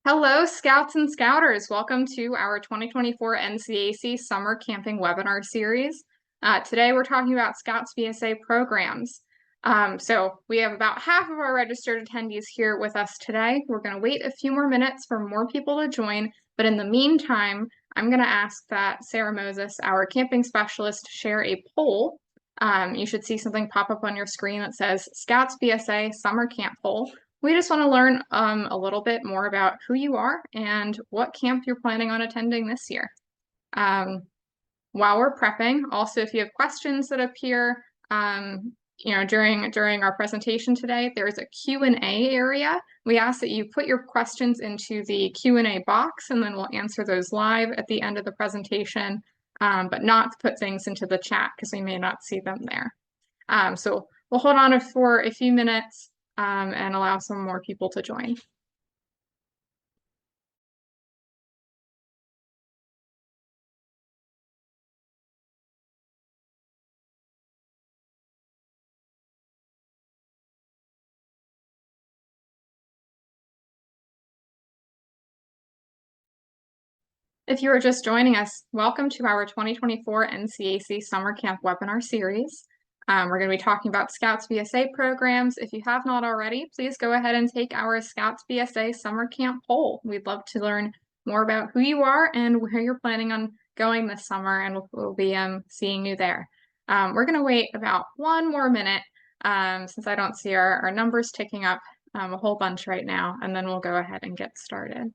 Hello, Scouts and Scouters. Welcome to our 2024 NCAC Summer Camping Webinar Series. Today we're talking about Scouts BSA programs. So we have about half of our registered attendees here with us today. We're going to wait a few more minutes for more people to join, but in the meantime, I'm going to ask that Sarah Moses, our camping specialist, share a poll. You should see something pop up on your screen that says Scouts BSA Summer Camp Poll. We just want to learn a little bit more about who you are and what camp you're planning on attending this year. While we're prepping, also if you have questions that appear during our presentation today, there's a Q&A area. We ask that you put your questions into the Q&A box, and then we'll answer those live at the end of the presentation, but not put things into the chat because we may not see them there. So we'll hold on for a few minutes and allow some more people to join. If you are just joining us, welcome to our 2024 NCAC Summer Camp Webinar Series. We're going to be talking about Scouts BSA programs. If you have not already, please go ahead and take our Scouts BSA Summer Camp poll. We'd love to learn more about who you are and where you're planning on going this summer, and we'll be seeing you there. We're going to wait about one more minute since I don't see our numbers ticking up a whole bunch right now, and then we'll go ahead and get started.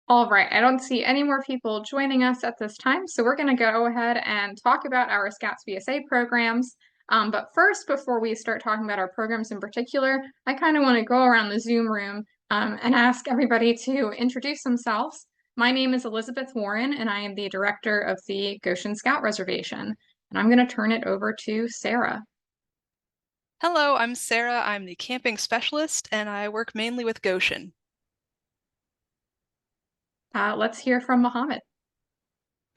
All right, I don't see any more people joining us at this time, so we're going to go ahead and talk about our Scouts BSA programs. But first, before we start talking about our programs in particular, I kind of want to go around the Zoom room and ask everybody to introduce themselves. My name is Elizabeth Warren, and I am the director of the Goshen Scout Reservation. And I'm going to turn it over to Sarah. Hello, I'm Sarah. I'm the camping specialist, and I work mainly with Goshen. Let's hear from Mohammed.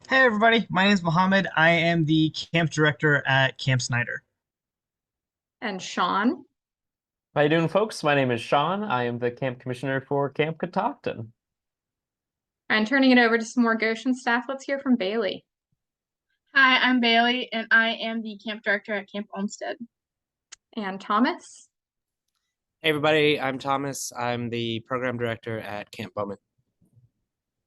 Hey everybody, my name is Mohammed. I am the camp director at Camp Snyder. And Sean. How you doing, folks? My name is Sean. I am the camp commissioner for Camp Catoctin. And turning it over to some more Goshen staff, let's hear from Bailey. Hi, I'm Bailey, and I am the camp director at Camp Olmsted. And Thomas. Hey everybody, I'm Thomas. I'm the program director at Camp Bowman.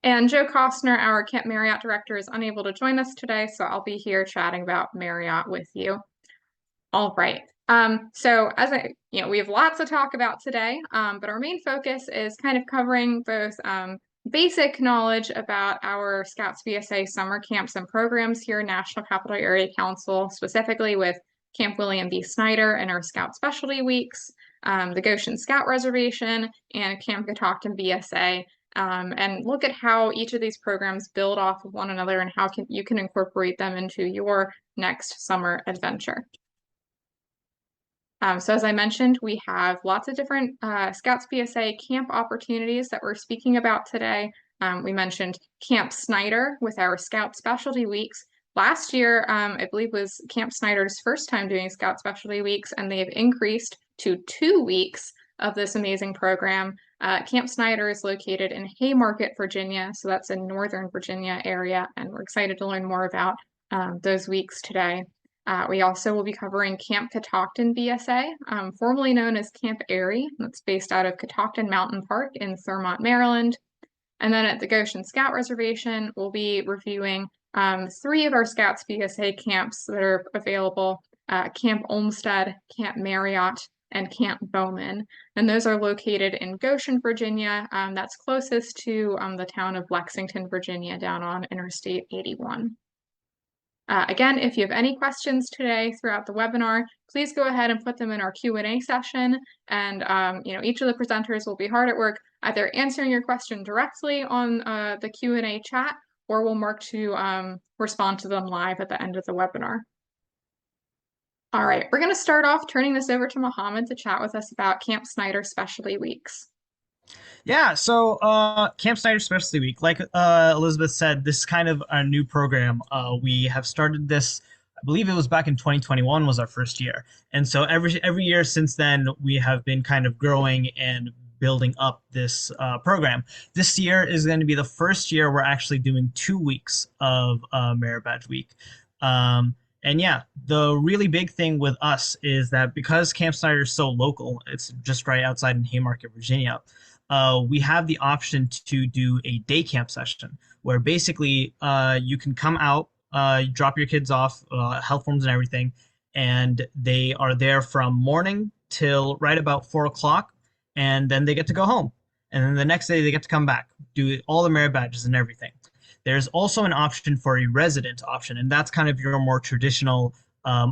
And Joe Costner, our Camp Marriott director, is unable to join us today, so I'll be here chatting about Marriott with you. All right. So as we have lots to talk about today, but our main focus is kind of covering both basic knowledge about our Scouts BSA summer camps and programs here in National Capital Area Council, specifically with Camp William B. Snyder and our Scout Specialty Weeks, the Goshen Scout Reservation, and Camp Catoctin BSA. And look at how each of these programs build off of one another and how you can incorporate them into your next summer adventure. So as I mentioned, we have lots of different Scouts BSA camp opportunities that we're speaking about today. We mentioned Camp Snyder with our Scout Specialty Weeks. Last year, I believe was Camp Snyder's first time doing Scout Specialty Weeks, and they have increased to 2 weeks of this amazing program. Camp Snyder is located in Haymarket, Virginia, so that's in Northern Virginia area, and we're excited to learn more about those weeks today. We also will be covering Camp Catoctin BSA, formerly known as Camp Airy. That's based out of Catoctin Mountain Park in Thurmont, Maryland. And then at the Goshen Scout Reservation, we'll be reviewing 3 of our Scouts BSA camps that are available, Camp Olmsted, Camp Marriott, and Camp Bowman. And those are located in Goshen, Virginia. That's closest to the town of Lexington, Virginia, down on Interstate 81. Again, if you have any questions today throughout the webinar, please go ahead and put them in our Q&A session. And each of the presenters will be hard at work either answering your question directly on the Q&A chat, or we'll mark to respond to them live at the end of the webinar. All right, we're going to start off turning this over to Mohammed to chat with us about Camp Snyder Specialty Weeks. Yeah, so Camp Snyder Specialty Week, like Elizabeth said, this is kind of a new program. We have started this, I believe it was back in 2021 was our first year. And so every year since then, we have been kind of growing and building up this program. This year is going to be the first year we're actually doing 2 weeks of Merit Badge Week. And yeah, the really big thing with us is that because Camp Snyder is so local, it's just right outside in Haymarket, Virginia. We have the option to do a day camp session where basically you can come out, drop your kids off, health forms and everything, and they are there from morning till right about 4 o'clock, and then they get to go home. And then the next day they get to come back, do all the merit badges and everything. There's also an option for a resident option, and that's kind of your more traditional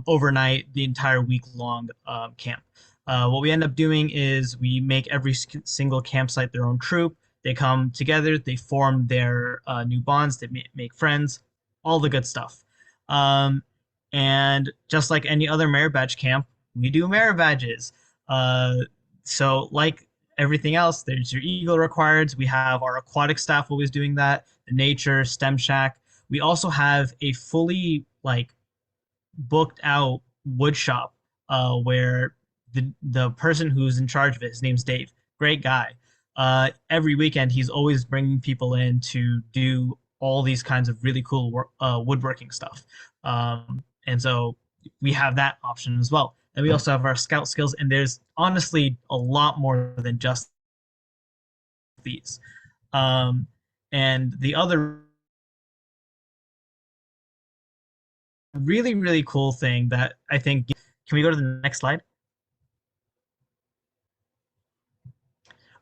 overnight, the entire week-long camp. What we end up doing is we make every single campsite their own troop. They come together, they form their new bonds, they make friends, all the good stuff. And just like any other merit badge camp, we do merit badges. So like everything else, there's your Eagle requireds. We have our aquatic staff always doing that, the nature, STEM Shack. We also have a fully booked out wood shop where the person who's in charge of it, his name's Dave, great guy. Every weekend he's always bringing people in to do all these kinds of really cool woodworking stuff. And so we have that option as well. And we also have our scout skills, and there's honestly a lot more than just these. And the other really, really cool thing that I think, can we go to the next slide?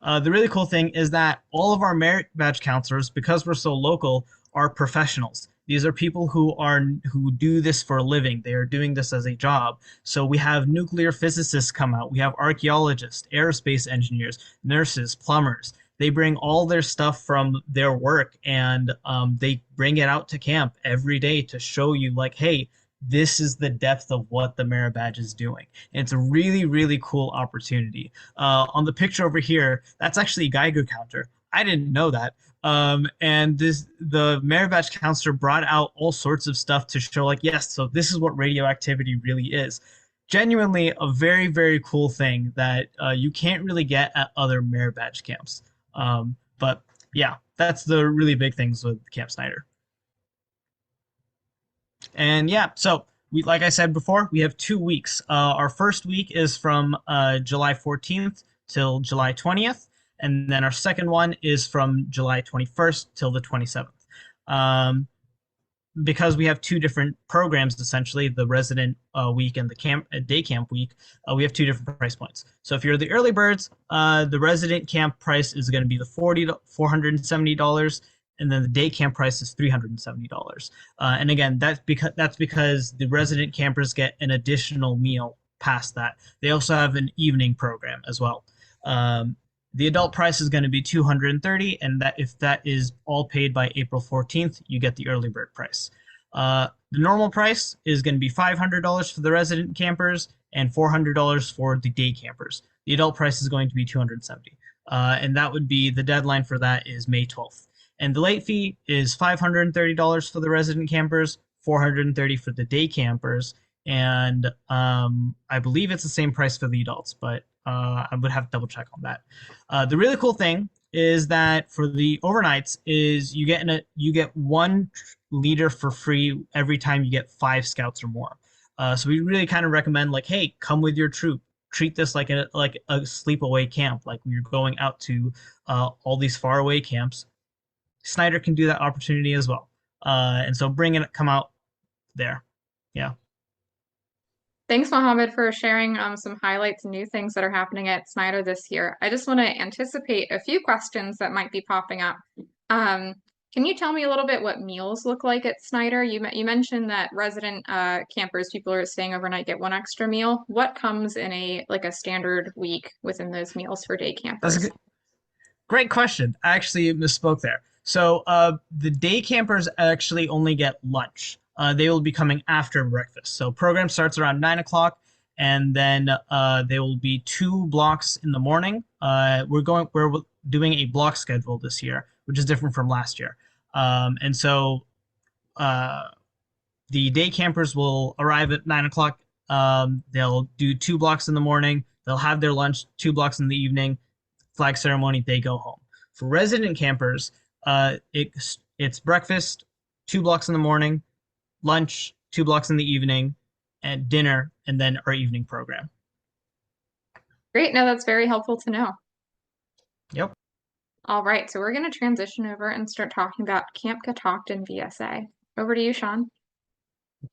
The really cool thing is that all of our merit badge counselors, because we're so local, are professionals. These are people who do this for a living. They are doing this as a job. So we have nuclear physicists come out. We have archaeologists, aerospace engineers, nurses, plumbers. They bring all their stuff from their work, and they bring it out to camp every day to show you hey, this is the depth of what the merit badge is doing. And it's a really, really cool opportunity. On the picture over here, that's actually a Geiger counter. I didn't know that. And the merit badge counselor brought out all sorts of stuff to show yes, so this is what radioactivity really is. Genuinely a very, very cool thing that you can't really get at other merit badge camps. But yeah, that's the really big things with Camp Snyder. And yeah, so like I said before, we have 2 weeks. Our first week is from July 14th till July 20th. And then our second one is from July 21st till the 27th. Because we have 2 different programs, essentially, the resident week and the day camp week, we have 2 different price points. So if you're the early birds, the resident camp price is going to be the $470, and then the day camp price is $370. And again, that's because the resident campers get an additional meal past that. They also have an evening program as well. The adult price is going to be $230, and that if that is all paid by April 14th, you get the early bird price. The normal price is going to be $500 for the resident campers and $400 for the day campers. The adult price is going to be $270, and that would be the deadline for that is May 12th. And the late fee is $530 for the resident campers, $430 for the day campers, and I believe it's the same price for the adults, but I would have to double check on that. The really cool thing is that for the overnights is you get 1 leader for free every time you get 5 scouts or more. So we really kind of recommend hey, come with your troop. Treat this like a sleepaway camp, like when you're going out to all these faraway camps. Snyder can do that opportunity as well. And so come out there. Yeah. Thanks, Mohammed, for sharing some highlights and new things that are happening at Snyder this year. I just want to anticipate a few questions that might be popping up. Can you tell me a little bit what meals look like at Snyder? You mentioned that resident campers, people who are staying overnight, get 1 extra meal. What comes in a standard week within those meals for day campers? Great question. I actually misspoke there. So the day campers actually only get lunch. They will be coming after breakfast. So program starts around 9 o'clock, and then there will be 2 blocks in the morning. We're doing a block schedule this year, which is different from last year. And so uh, the day campers will arrive at 9 o'clock. They'll do 2 blocks in the morning. They'll have their lunch 2 blocks in the evening. Flag ceremony, they go home. For resident campers, it's breakfast 2 blocks in the morning, lunch 2 blocks in the evening, and dinner, and then our evening program. Great. No, that's very helpful to know. Yep. All right, so we're going to transition over and start talking about Camp Catoctin BSA. Over to you, Sean.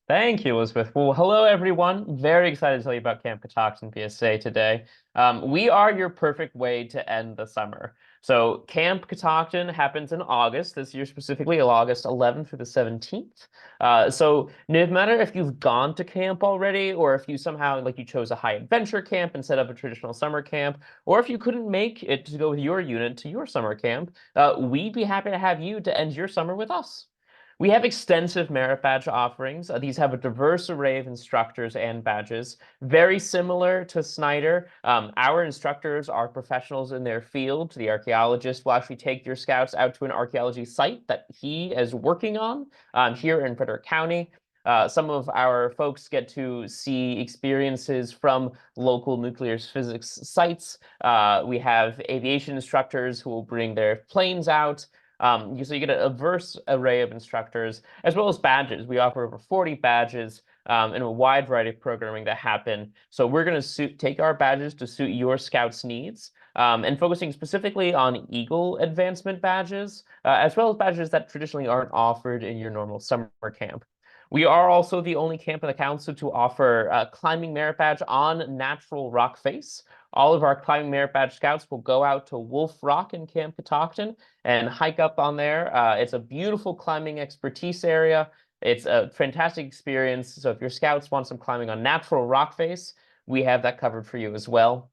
Thank you, Elizabeth. Well, hello, everyone. Very excited to tell you about Camp Catoctin BSA today. We are your perfect way to end the summer. So Camp Catoctin happens in August, this year specifically, August 11th through the 17th. So no matter if you've gone to camp already, or if you somehow, like you chose a high adventure camp instead of a traditional summer camp, or if you couldn't make it to go with your unit to your summer camp, we'd be happy to have you to end your summer with us. We have extensive merit badge offerings. These have a diverse array of instructors and badges, very similar to Snyder. Our instructors are professionals in their field. The archaeologist will actually take your scouts out to an archaeology site that he is working on here in Frederick County. Some of our folks get to see experiences from local nuclear physics sites. We have aviation instructors who will bring their planes out. So you get a diverse array of instructors, as well as badges. We offer over 40 badges and a wide variety of programming that happen. So we're going to take our badges to suit your Scouts' needs, and focusing specifically on Eagle advancement badges, as well as badges that traditionally aren't offered in your normal summer camp. We are also the only camp in the council to offer a climbing merit badge on natural rock face. All of our climbing merit badge scouts will go out to Wolf Rock in Camp Catoctin and hike up on there. It's a beautiful climbing expertise area. It's a fantastic experience. So if your scouts want some climbing on natural rock face, we have that covered for you as well.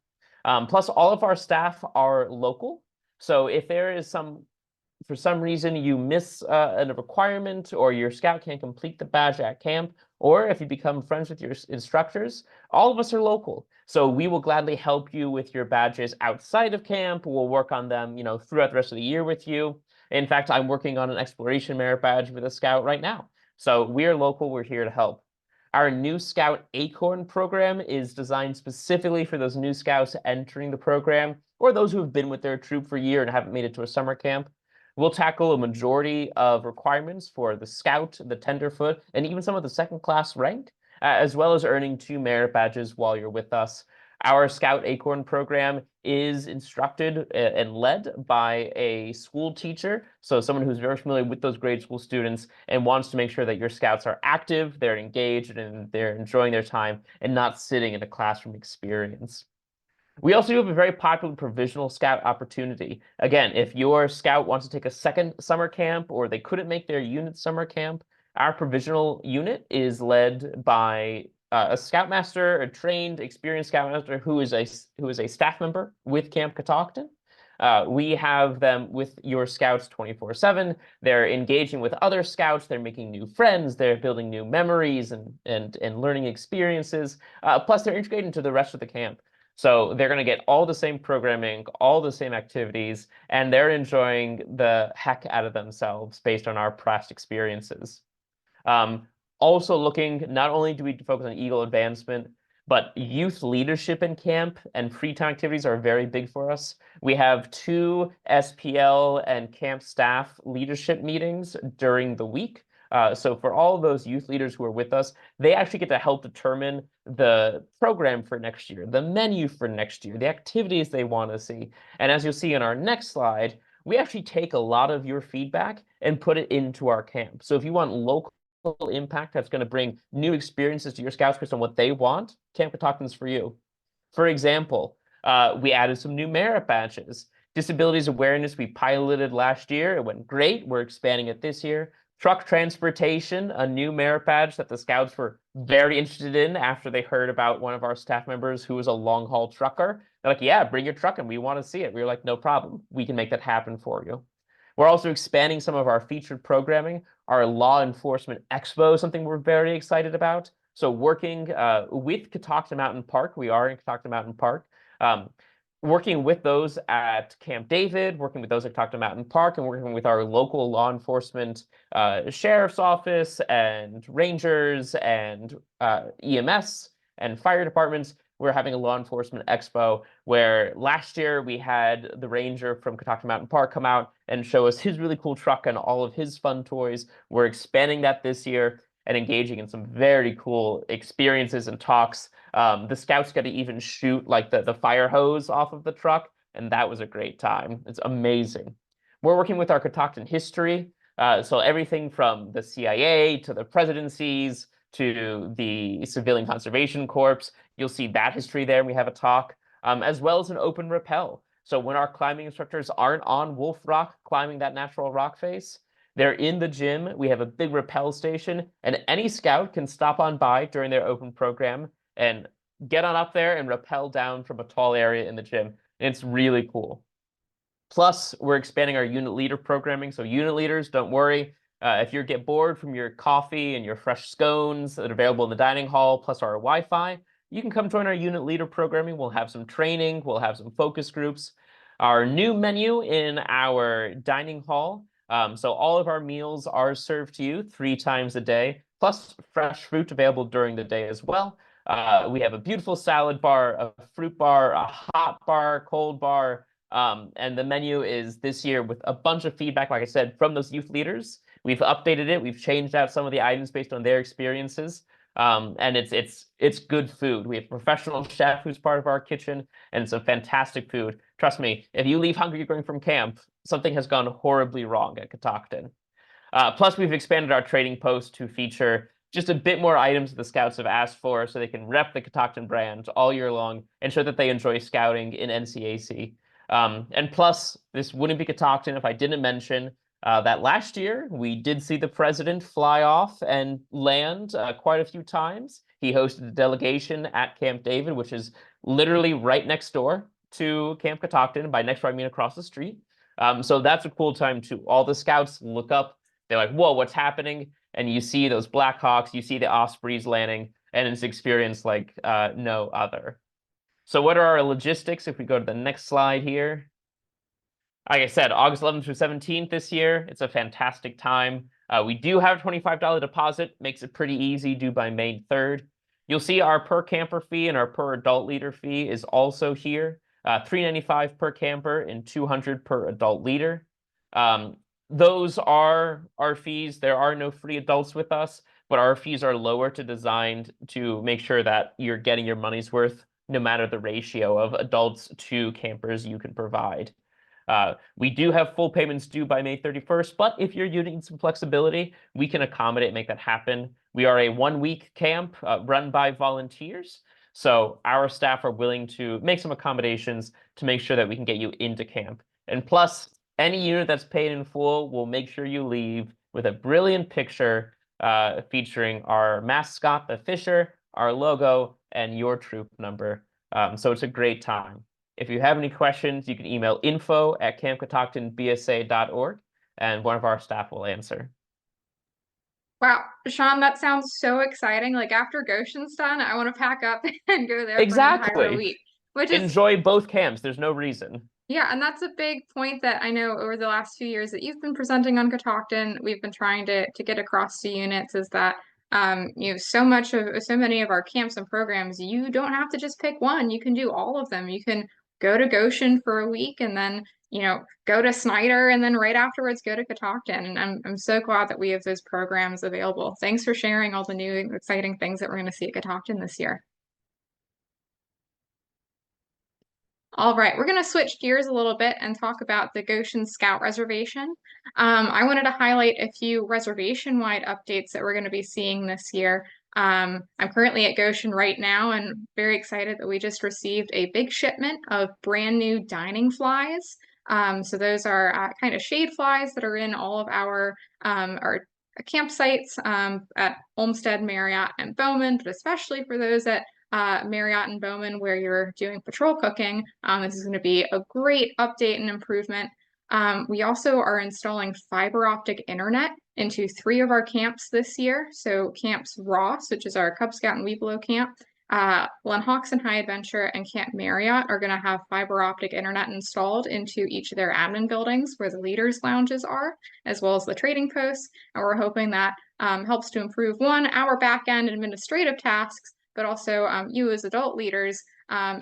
Plus, all of our staff are local. So if there is for some reason you miss a requirement, or your scout can't complete the badge at camp, or if you become friends with your instructors, all of us are local. So we will gladly help you with your badges outside of camp. We'll work on them, throughout the rest of the year with you. In fact, I'm working on an exploration merit badge with a scout right now. So we're local, we're here to help. Our new Scout Acorn program is designed specifically for those new scouts entering the program, or those who have been with their troop for a year and haven't made it to a summer camp. We'll tackle a majority of requirements for the Scout, the Tenderfoot, and even some of the second-class rank, as well as earning 2 merit badges while you're with us. Our Scout Acorn program is instructed and led by a school teacher, so someone who's very familiar with those grade school students and wants to make sure that your scouts are active, they're engaged, and they're enjoying their time and not sitting in a classroom experience. We also have a very popular provisional scout opportunity. Again, if your scout wants to take a second summer camp, or they couldn't make their unit summer camp, our provisional unit is led by a scoutmaster, a trained, experienced scoutmaster who is a staff member with Camp Catoctin. We have them with your scouts 24/7. They're engaging with other scouts. They're making new friends. They're building new memories and learning experiences. Plus, they're integrated into the rest of the camp. So they're going to get all the same programming, all the same activities, and they're enjoying the heck out of themselves based on our past experiences. Also looking, not only do we focus on Eagle advancement, but youth leadership in camp and free time activities are very big for us. We have 2 SPL and camp staff leadership meetings during the week. So for all those youth leaders who are with us, they actually get to help determine the program for next year, the menu for next year, the activities they want to see. And as you'll see in our next slide, we actually take a lot of your feedback and put it into our camp. So if you want local impact that's going to bring new experiences to your scouts based on what they want, Camp Catoctin's for you. For example, we added some new merit badges. Disabilities awareness we piloted last year. It went great. We're expanding it this year. Truck transportation, a new merit badge that the Scouts were very interested in after they heard about one of our staff members who was a long haul trucker. They're like, yeah, bring your truck and we want to see it. We were like, no problem. We can make that happen for you. We're also expanding some of our featured programming. Our Law Enforcement Expo, something we're very excited about. So working with Catoctin Mountain Park, we are in Catoctin Mountain Park, working with those at Camp David, working with those at Catoctin Mountain Park, and working with our local law enforcement sheriff's office and rangers and EMS and fire departments. We're having a law enforcement expo where last year we had the ranger from Catoctin Mountain Park come out and show us his really cool truck and all of his fun toys. We're expanding that this year and engaging in some very cool experiences and talks. The Scouts got to even shoot like the fire hose off of the truck, and that was a great time. It's amazing. We're working with our Catoctin history, so everything from the CIA to the presidencies to the Civilian Conservation Corps. You'll see that history there. We have a talk, as well as an open rappel. So when our climbing instructors aren't on Wolf Rock climbing that natural rock face, they're in the gym. We have a big rappel station, and any scout can stop on by during their open program and get on up there and rappel down from a tall area in the gym. And it's really cool. Plus, we're expanding our unit leader programming. So unit leaders, don't worry. If you get bored from your coffee and your fresh scones that are available in the dining hall, plus our Wi-Fi, you can come join our unit leader programming. We'll have some training. We'll have some focus groups. Our new menu in our dining hall. So all of our meals are served to you 3 times a day, plus fresh fruit available during the day as well. We have a beautiful salad bar, a fruit bar, a hot bar, cold bar, and the menu is this year with a bunch of feedback, like I said, from those youth leaders. We've updated it. We've changed out some of the items based on their experiences. And it's good food. We have a professional chef who's part of our kitchen, and it's a fantastic food. Trust me, if you leave hungry going from camp, something has gone horribly wrong at Catoctin. Plus, we've expanded our trading post to feature just a bit more items that the Scouts have asked for so they can rep the Catoctin brand all year long and show that they enjoy scouting in NCAC. And plus, this wouldn't be Catoctin if I didn't mention that last year we did see the president fly off and land quite a few times. He hosted a delegation at Camp David, which is literally right next door to Camp Catoctin. By next door, I mean across the street. So that's a cool time too. All the Scouts look up. They're like, whoa, what's happening? And you see those Blackhawks, you see the Ospreys landing, and it's experience like no other. So what are our logistics if we go to the next slide here? Like I said, August 11th through 17th this year. It's a fantastic time. We do have a $25 deposit. Makes it pretty easy, due by May 3rd. You'll see our per camper fee and our per adult leader fee is also here. $395 per camper and $200 per adult leader. Those are our fees. There are no free adults with us, but our fees are lower designed to make sure that you're getting your money's worth, no matter the ratio of adults to campers you can provide. We do have full payments due by May 31st, but if you're using some flexibility, we can accommodate, make that happen. We are a 1-week camp run by volunteers, so our staff are willing to make some accommodations to make sure that we can get you into camp. And plus, any unit that's paid in full will make sure you leave with a brilliant picture featuring our mascot, the Fisher, our logo, and your troop number. So it's a great time. If you have any questions, you can email info@campcatoctinbsa.org, and one of our staff will answer. Wow, Sean, that sounds so exciting. Like after Goshen's done, I want to pack up and go there for an entire Exactly. week. Which is Enjoy both camps. There's no reason. Yeah, and that's a big point that I know over the last few years that you've been presenting on Catoctin, we've been trying to get across to units is that so many of our camps and programs, you don't have to just pick one. You can do all of them. You can go to Goshen for a week and then, go to Snyder and then right afterwards go to Catoctin. And I'm so glad that we have those programs available. Thanks for sharing all the new exciting things that we're going to see at Catoctin this year. All right, we're going to switch gears a little bit and talk about the Goshen Scout Reservation. I wanted to highlight a few reservation-wide updates that we're going to be seeing this year. I'm currently at Goshen right now and very excited that we just received a big shipment of brand new dining flies. So those are kind of shade flies that are in all of our campsites at Olmsted, Marriott, and Bowman, but especially for those at Marriott and Bowman where you're doing patrol cooking. This is going to be a great update and improvement. We also are installing fiber optic internet into 3 of our camps this year. So Camps Ross, which is our Cub Scout and Weeblo camp, Glen Hawks and High Adventure, and Camp Marriott are going to have fiber optic internet installed into each of their admin buildings where the leaders' lounges are, as well as the trading posts. And we're hoping that helps to improve, one, our back-end administrative tasks, but also you as adult leaders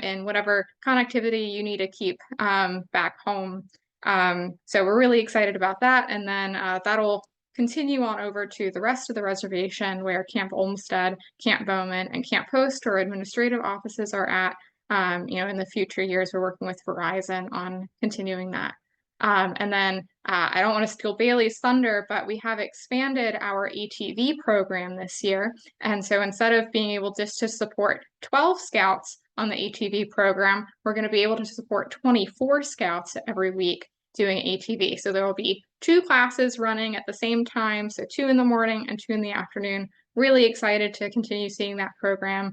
in whatever connectivity you need to keep back home. So we're really excited about that. And then that'll continue on over to the rest of the reservation where Camp Olmsted, Camp Bowman, and Camp Post, our administrative offices, are at. In the future years, we're working with Verizon on continuing that. And then I don't want to steal Bailey's thunder, but we have expanded our ATV program this year. And so instead of being able just to support 12 scouts on the ATV program, we're going to be able to support 24 scouts every week doing ATV. So there will be 2 classes running at the same time, so 2 in the morning and 2 in the afternoon. Really excited to continue seeing that program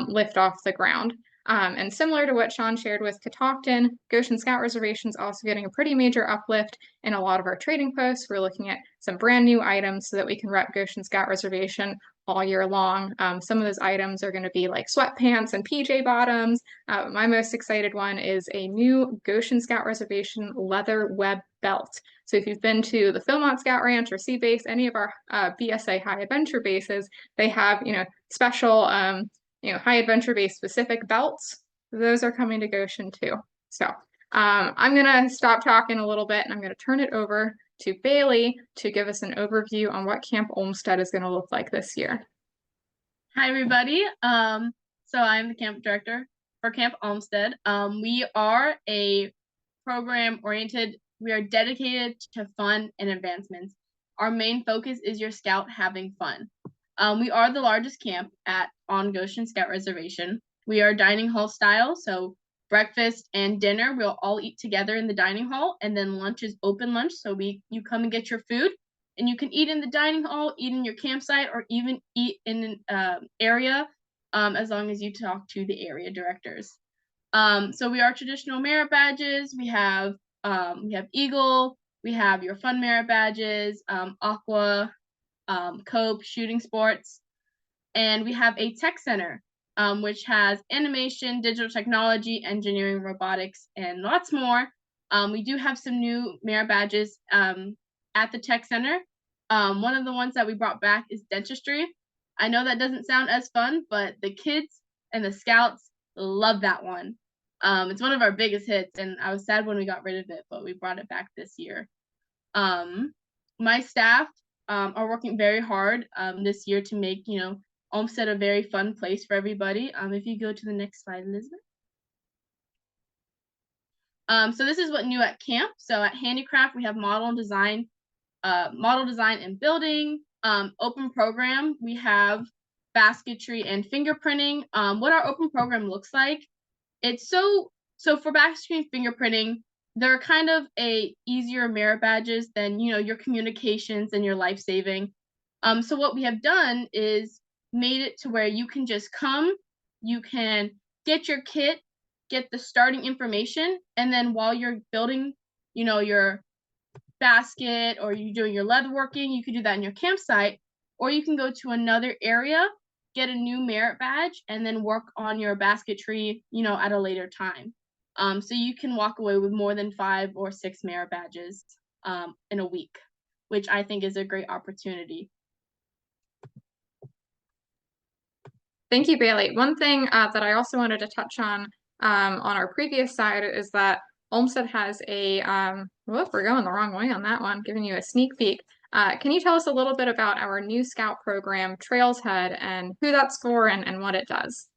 lift off the ground. And similar to what Sean shared with Catoctin, Goshen Scout Reservation is also getting a pretty major uplift in a lot of our trading posts. We're looking at some brand new items so that we can rep Goshen Scout Reservation all year long. Some of those items are going to be like sweatpants and PJ bottoms. My most excited one is a new Goshen Scout Reservation leather web belt. So if you've been to the Philmont Scout Ranch or Sea Base, any of our BSA high adventure bases, they have, special, high adventure base specific belts. Those are coming to Goshen too. So I'm going to stop talking a little bit and I'm going to turn it over to Bailey to give us an overview on what Camp Olmsted is going to look like this year. Hi, everybody. So I'm the camp director for Camp Olmsted. We are a program-oriented, we are dedicated to fun and advancements. Our main focus is your scout having fun. We are the largest camp on Goshen Scout Reservation. We are dining hall style, so breakfast and dinner we'll all eat together in the dining hall, and then lunch is open lunch, so you come and get your food, and you can eat in the dining hall, eat in your campsite, or even eat in an area, as long as you talk to the area directors. So we are traditional merit badges. We have Eagle. We have your fun merit badges, Aqua, Cope, shooting sports, and we have a tech center, which has animation, digital technology, engineering, robotics, and lots more. We do have some new merit badges at the tech center. One of the ones that we brought back is dentistry. I know that doesn't sound as fun, but the kids and the scouts love that one. It's one of our biggest hits, and I was sad when we got rid of it, but we brought it back this year. My staff are working very hard this year to make, Olmsted a very fun place for everybody. If you go to the next slide, Elizabeth. So this is what new at camp. So at Handicraft, we have model design and building. Open program, we have basketry and fingerprinting. What our open program looks like, it's so for basketry and fingerprinting, they're kind of a easier merit badges than, your communications and your life-saving. So what we have done is made it to where you can just come, you can get your kit, get the starting information, and then while you're building, your basket or you're doing your leatherworking, you can do that in your campsite, or you can go to another area, get a new merit badge, and then work on your basketry, at a later time. So you can walk away with more than 5 or 6 merit badges in a week, which I think is a great opportunity. Thank you, Bailey. One thing that I also wanted to touch on our previous side is that Olmsted has a, whoop, we're going the wrong way on that one, giving you a sneak peek. Can you tell us a little bit about our new scout program, Trails Head, and who that's for and what it does?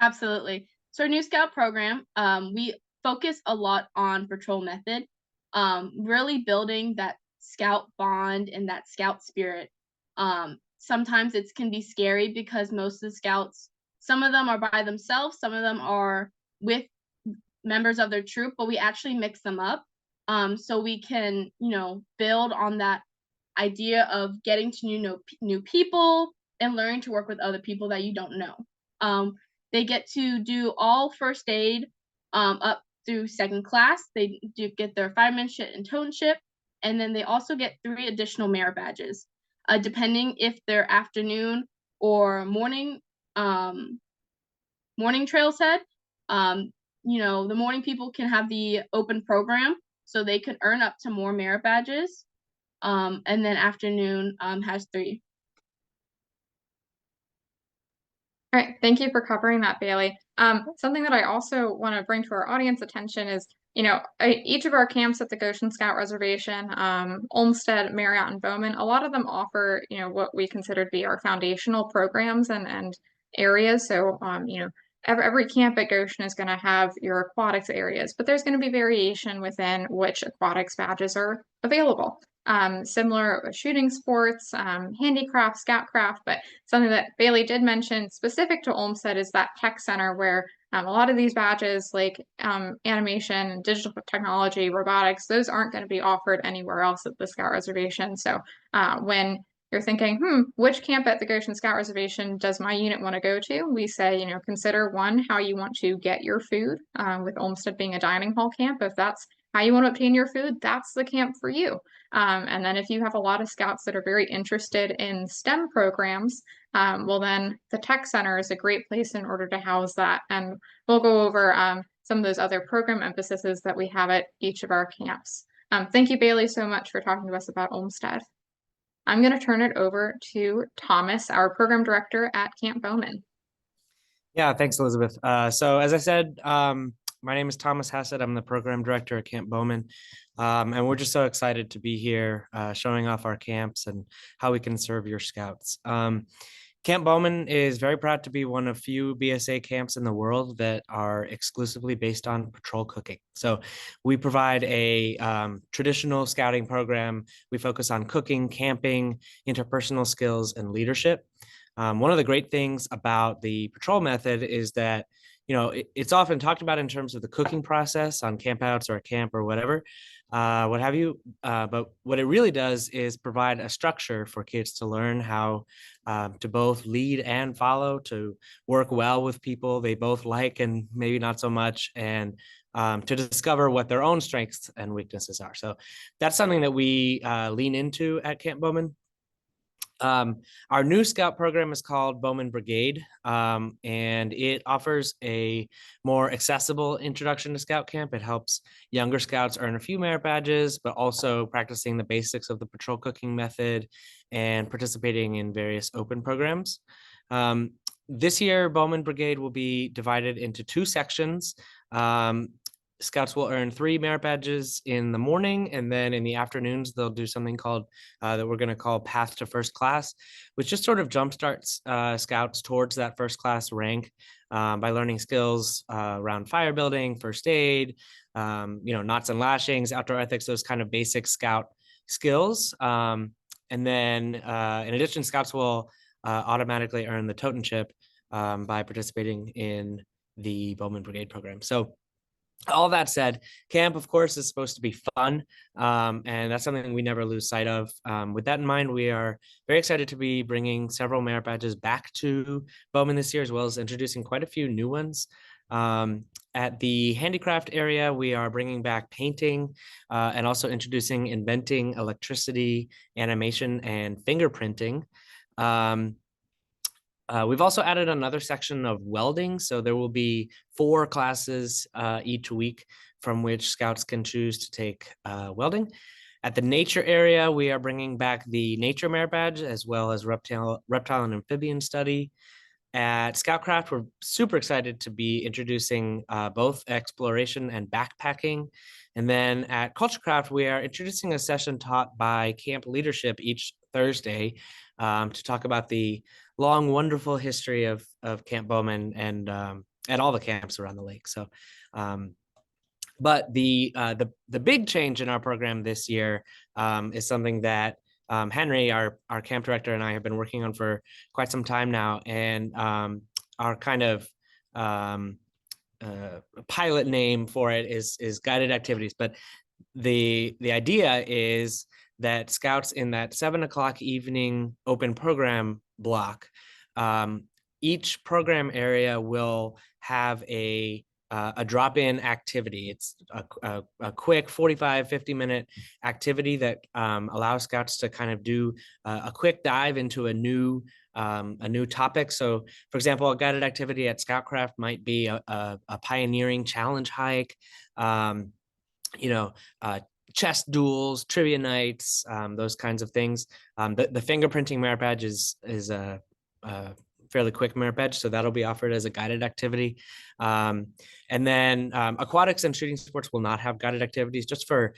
Absolutely. So our new scout program, we focus a lot on patrol method, really building that scout bond and that scout spirit. Sometimes it can be scary because most of the scouts, some of them are by themselves, some of them are with members of their troop, but we actually mix them up so we can, build on that idea of getting to know new people and learning to work with other people that you don't know. They get to do all first aid up through second class. They do get their firemanship and township, and then they also get 3 additional merit badges, depending if they're afternoon or morning trails head. The morning people can have the open program, so they could earn up to more merit badges. And then afternoon has 3. All right, thank you for covering that, Bailey. Something that I also want to bring to our audience attention is, each of our camps at the Goshen Scout Reservation, Olmsted, Marriott, and Bowman, a lot of them offer, what we consider to be our foundational programs and areas. So, every camp at Goshen is going to have your aquatics areas, but there's going to be variation within which aquatics badges are available. Similar shooting sports, handicraft, scoutcraft, but something that Bailey did mention specific to Olmsted is that tech center where a lot of these badges like animation, digital technology, robotics, those aren't going to be offered anywhere else at the Scout Reservation. So when you're thinking, which camp at the Goshen Scout Reservation does my unit want to go to? We say, consider one, how you want to get your food, with Olmsted being a dining hall camp. If that's how you want to obtain your food, that's the camp for you. And then if you have a lot of scouts that are very interested in STEM programs, well, then the Tech Center is a great place in order to house that. And we'll go over some of those other program emphases that we have at each of our camps. Thank you, Bailey, so much for talking to us about Olmsted. I'm going to turn it over to Thomas, our program director at Camp Bowman. Yeah, thanks, Elizabeth. So as I said, my name is Thomas Hassett. I'm the program director at Camp Bowman. And we're just so excited to be here showing off our camps and how we can serve your scouts. Camp Bowman is very proud to be one of few BSA camps in the world that are exclusively based on patrol cooking. So we provide a traditional scouting program. We focus on cooking, camping, interpersonal skills, and leadership. One of the great things about the patrol method is that it's often talked about in terms of the cooking process on campouts or a camp or whatever, what have you. But what it really does is provide a structure for kids to learn how to both lead and follow, to work well with people they both like and maybe not so much, and to discover what their own strengths and weaknesses are. So that's something that we lean into at Camp Bowman. Our new scout program is called Bowman Brigade, and it offers a more accessible introduction to scout camp. It helps younger scouts earn a few merit badges, but also practicing the basics of the patrol cooking method and participating in various open programs. This year, Bowman Brigade will be divided into 2 sections. Scouts will earn 3 merit badges in the morning, and then in the afternoons, they'll do something called that we're going to call Path to First Class, which just sort of jumpstarts scouts towards that first class rank by learning skills around fire building, first aid, knots and lashings, outdoor ethics, those kind of basic scout skills. And then in addition, scouts will automatically earn the totemship by participating in the Bowman Brigade program. So all that said, camp, of course, is supposed to be fun, and that's something we never lose sight of. With that in mind, we are very excited to be bringing several merit badges back to Bowman this year, as well as introducing quite a few new ones. At the handicraft area, we are bringing back painting and also introducing inventing, electricity, animation, and fingerprinting. We've also added another section of welding. So there will be 4 classes each week from which scouts can choose to take welding. At the nature area, we are bringing back the nature merit badge as well as reptile and amphibian study. At Scoutcraft, we're super excited to be introducing both exploration and backpacking. And then at Culturecraft, we are introducing a session taught by camp leadership each Thursday to talk about the long, wonderful history of Camp Bowman and all the camps around the lake. So, but the big change in our program this year is something that Henry, our camp director, and I have been working on for quite some time now, and our kind of pilot name for it is guided activities. But the idea is that Scouts in that 7 o'clock evening open program block, each program area will have a drop-in activity. It's a quick 45, 50-minute activity that allows Scouts to kind of do a quick dive into a new topic. So, for example, a guided activity at Scoutcraft might be a pioneering challenge hike, chess duels, trivia nights, those kinds of things. The fingerprinting merit badge is a fairly quick merit badge, so that'll be offered as a guided activity. And then aquatics and shooting sports will not have guided activities, just to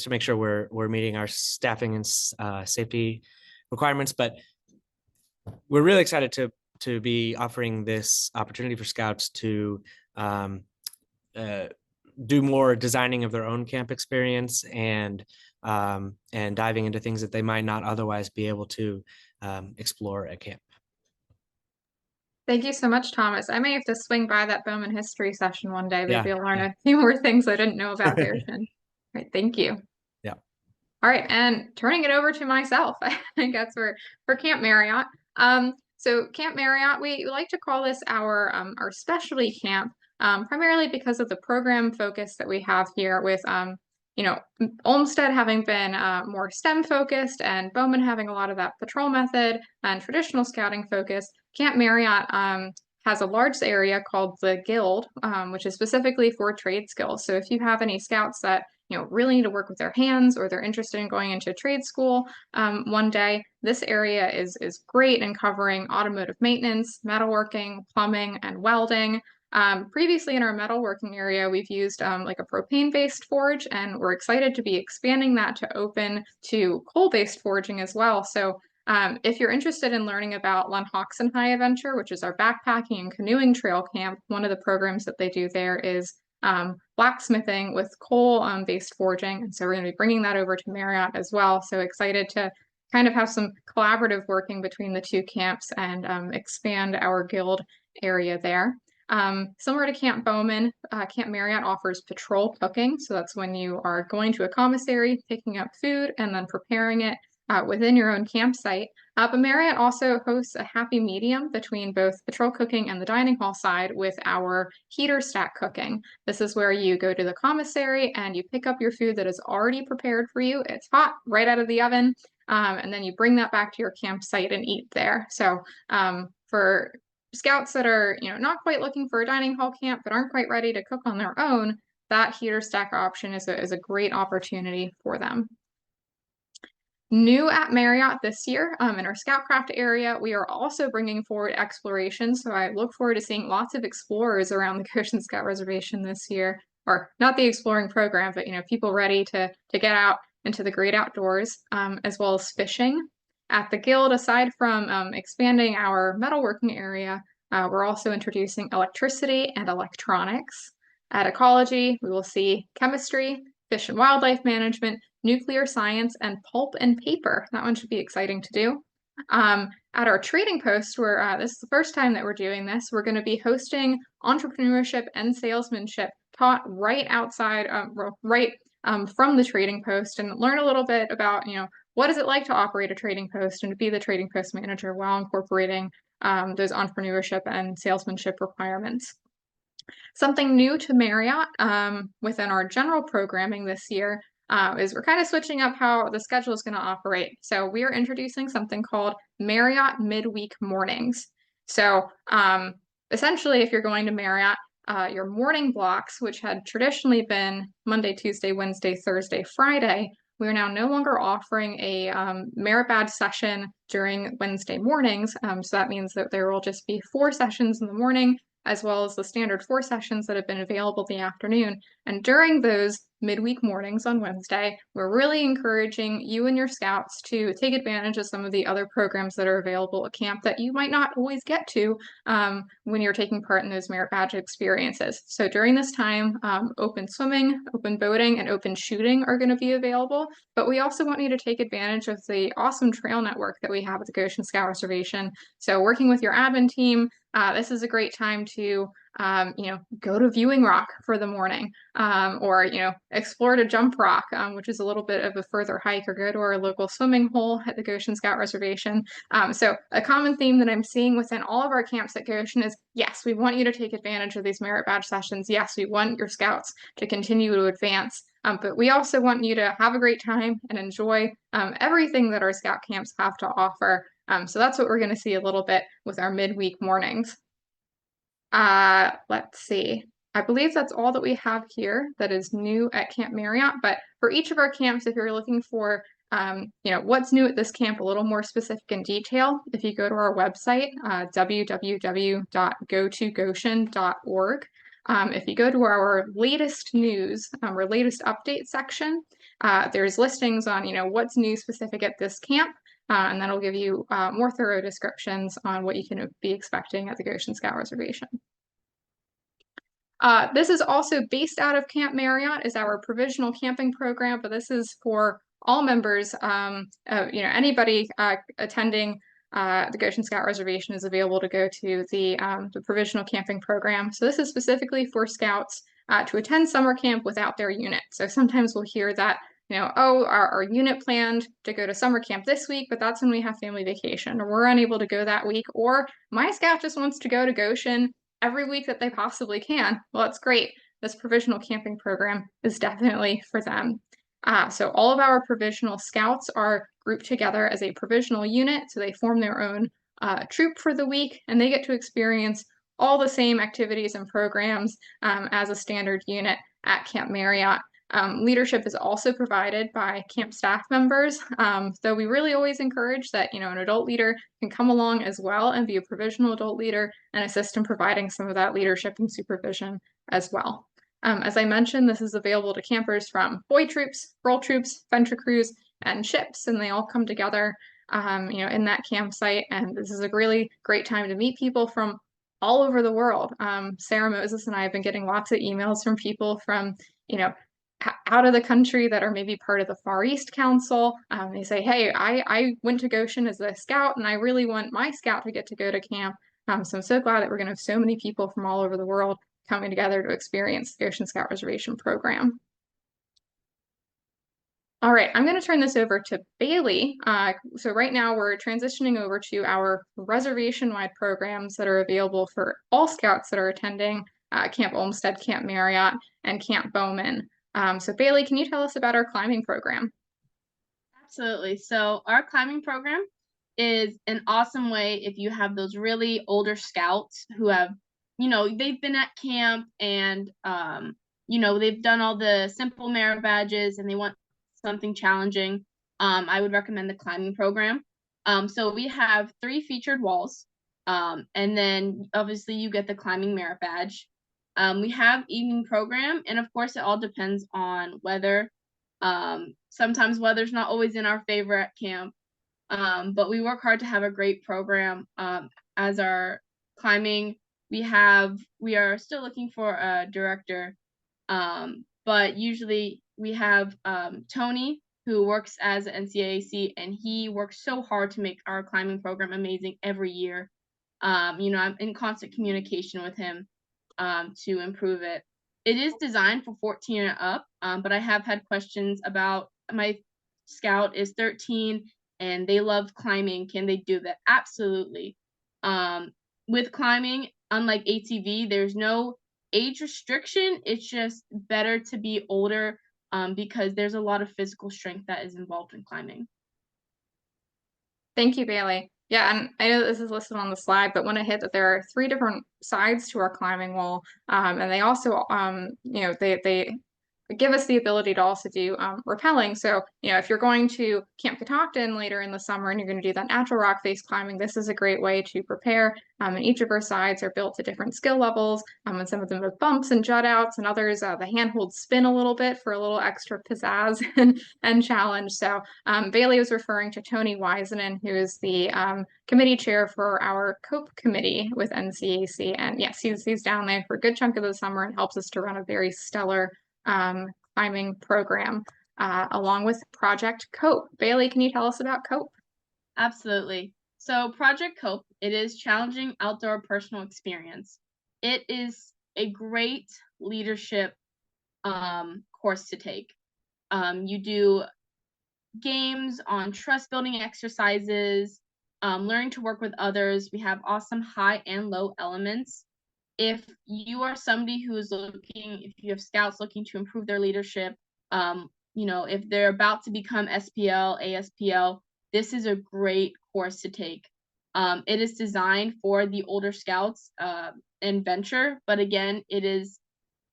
make sure we're meeting our staffing and safety requirements. But we're really excited to be offering this opportunity for Scouts to do more designing of their own camp experience and diving into things that they might not otherwise be able to explore at camp. Thank you so much, Thomas. I may have to swing by that Bowman history session one day. Maybe Yeah, I'll learn a few more things I didn't know about Goshen. All right, thank you. Yeah. All right, and turning it over to myself, I guess for Camp Marriott. So Camp Marriott, we like to call this our specialty camp, primarily because of the program focus that we have here with Olmsted having been more STEM focused and Bowman having a lot of that patrol method and traditional scouting focus. Camp Marriott has a large area called the Guild, which is specifically for trade skills. So if you have any scouts that really need to work with their hands, or they're interested in going into trade school one day, this area is great in covering automotive maintenance, metalworking, plumbing, and welding. Previously in our metalworking area, we've used like a propane-based forge, and we're excited to be expanding that to open to coal-based forging as well. So if you're interested in learning about Lunhoxen High Adventure, which is our backpacking and canoeing trail camp, one of the programs that they do there is blacksmithing with coal-based forging. And so we're going to be bringing that over to Marriott as well. So excited to kind of have some collaborative working between the two camps and expand our guild area there. Similar to Camp Bowman, Camp Marriott offers patrol cooking. So that's when you are going to a commissary, picking up food, and then preparing it within your own campsite. But Marriott also hosts a happy medium between both patrol cooking and the dining hall side with our heater stack cooking. This is where you go to the commissary and you pick up your food that is already prepared for you. It's hot right out of the oven. And then you bring that back to your campsite and eat there. So for Scouts that are not quite looking for a dining hall camp but aren't quite ready to cook on their own, that heater stack option is a great opportunity for them. New at Marriott this year, in our Scoutcraft area, we are also bringing forward exploration. So I look forward to seeing lots of explorers around the Goshen Scout Reservation this year, or not the exploring program, but people ready to get out into the great outdoors, as well as fishing. At the Guild, aside from expanding our metalworking area, we're also introducing electricity and electronics. At ecology, we will see chemistry, fish and wildlife management, nuclear science, and pulp and paper. That one should be exciting to do. At our trading post, where this is the first time that we're doing this, we're going to be hosting entrepreneurship and salesmanship taught right outside, from the trading post, and learn a little bit about, what is it like to operate a trading post and to be the trading post manager while incorporating those entrepreneurship and salesmanship requirements. Something new to Marriott within our general programming this year is we're kind of switching up how the schedule is going to operate. So we are introducing something called Marriott Midweek Mornings. So essentially, if you're going to Marriott, your morning blocks, which had traditionally been Monday, Tuesday, Wednesday, Thursday, Friday, we are now no longer offering a merit badge session during Wednesday mornings. So that means that there will just be 4 sessions in the morning, as well as the standard 4 sessions that have been available in the afternoon. And during those midweek mornings on Wednesday, we're really encouraging you and your scouts to take advantage of some of the other programs that are available at camp that you might not always get to when you're taking part in those merit badge experiences. So during this time, open swimming, open boating, and open shooting are going to be available. But we also want you to take advantage of the awesome trail network that we have at the Goshen Scout Reservation. So working with your admin team, this is a great time to go to Viewing Rock for the morning, or, explore to Jump Rock, which is a little bit of a further hike, or go to our local swimming hole at the Goshen Scout Reservation. So a common theme that I'm seeing within all of our camps at Goshen is, yes, we want you to take advantage of these merit badge sessions. Yes, we want your scouts to continue to advance, but we also want you to have a great time and enjoy everything that our scout camps have to offer. So that's what we're going to see a little bit with our midweek mornings. Let's see. I believe that's all that we have here that is new at Camp Marriott. But for each of our camps, if you're looking for, what's new at this camp, a little more specific in detail, if you go to our website, www.gotogoshen.org, if you go to our latest news, our latest update section, there's listings on, what's new specific at this camp. And that'll give you more thorough descriptions on what you can be expecting at the Goshen Scout Reservation. This is also based out of Camp Marriott, is our provisional camping program, but this is for all members. Anybody attending the Goshen Scout Reservation is available to go to the provisional camping program. So this is specifically for scouts to attend summer camp without their unit. So sometimes we'll hear that, our unit planned to go to summer camp this week, but that's when we have family vacation, or we're unable to go that week, or my scout just wants to go to Goshen every week that they possibly can. Well, that's great. This provisional camping program is definitely for them. So all of our provisional scouts are grouped together as a provisional unit, so they form their own troop for the week, and they get to experience all the same activities and programs as a standard unit at Camp Marriott. Leadership is also provided by camp staff members, though we really always encourage that, an adult leader can come along as well and be a provisional adult leader and assist in providing some of that leadership and supervision as well. As I mentioned, this is available to campers from boy troops, girl troops, venture crews, and ships, and they all come together, in that campsite. And this is a really great time to meet people from all over the world. Sarah Moses and I have been getting lots of emails from people from, out of the country that are maybe part of the Far East Council. They say, hey, I went to Goshen as a scout, and I really want my scout to get to go to camp. So I'm so glad that we're going to have so many people from all over the world coming together to experience the Goshen Scout Reservation program. All right, I'm going to turn this over to Bailey. So right now we're transitioning over to our reservation-wide programs that are available for all scouts that are attending Camp Olmsted, Camp Marriott, and Camp Bowman. So Bailey, can you tell us about our climbing program? Absolutely. So our climbing program is an awesome way if you have those really older scouts who have, they've been at camp and, they've done all the simple merit badges and they want something challenging. I would recommend the climbing program. So we have 3 featured walls, and then obviously you get the climbing merit badge. We have evening program, and of course it all depends on weather. Sometimes weather's not always in our favor at camp, but we work hard to have a great program. As our climbing, we are still looking for a director, but usually we have Tony, who works as an NCAC, and he works so hard to make our climbing program amazing every year. I'm in constant communication with him to improve it. It is designed for 14 and up, but I have had questions about my scout is 13 and they love climbing. Can they do that? Absolutely. With climbing, unlike ATV, there's no age restriction. It's just better to be older because there's a lot of physical strength that is involved in climbing. Thank you, Bailey. Yeah, and I know this is listed on the slide, but when I hit that there are 3 different sides to our climbing wall, and they also, they give us the ability to also do rappelling. So, if you're going to Camp Catoctin later in the summer and you're going to do that natural rock face climbing, this is a great way to prepare. And each of our sides are built to different skill levels, and some of them have bumps and jut outs, and others the handholds spin a little bit for a little extra pizzazz and challenge. So Bailey was referring to Tony Wiseman, who is the committee chair for our COPE committee with NCAC. And yes, he's down there for a good chunk of the summer and helps us to run a very stellar climbing program along with Project COPE. Bailey, can you tell us about COPE? Absolutely. So Project COPE, it is challenging outdoor personal experience. it is a great leadership course to take. You do games on trust building exercises, learning to work with others. We have awesome high and low elements. If you are somebody who is looking, if you have scouts looking to improve their leadership, if they're about to become SPL, ASPL, this is a great course to take. It is designed for the older scouts and venture, but again, it is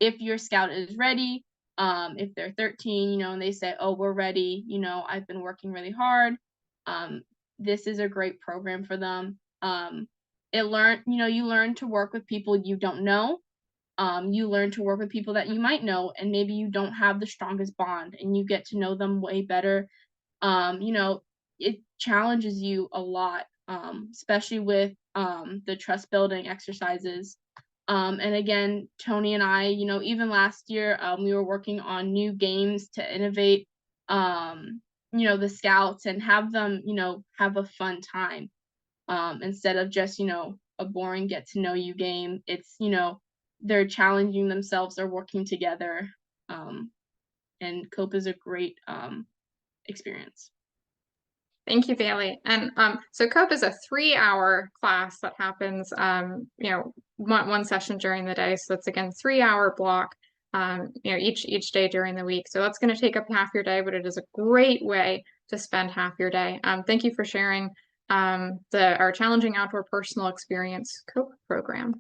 if your scout is ready, if they're 13, and they say, oh, we're ready, I've been working really hard. This is a great program for them. You learn to work with people you don't know. You learn to work with people that you might know, and maybe you don't have the strongest bond, and you get to know them way better. It challenges you a lot, especially with the trust building exercises. And again, Tony and I, even last year, we were working on new games to innovate, the scouts and have them, have a fun time. Instead of just, a boring get to know you game. It's, they're challenging themselves, they're working together. And COPE is a great experience. Thank you, Bailey. And so COPE is a 3-hour class that happens, one session during the day. So it's again 3-hour block, each day during the week. So that's going to take up half your day, but it is a great way to spend half your day. Thank you for sharing our Challenging Outdoor Personal Experience COPE program.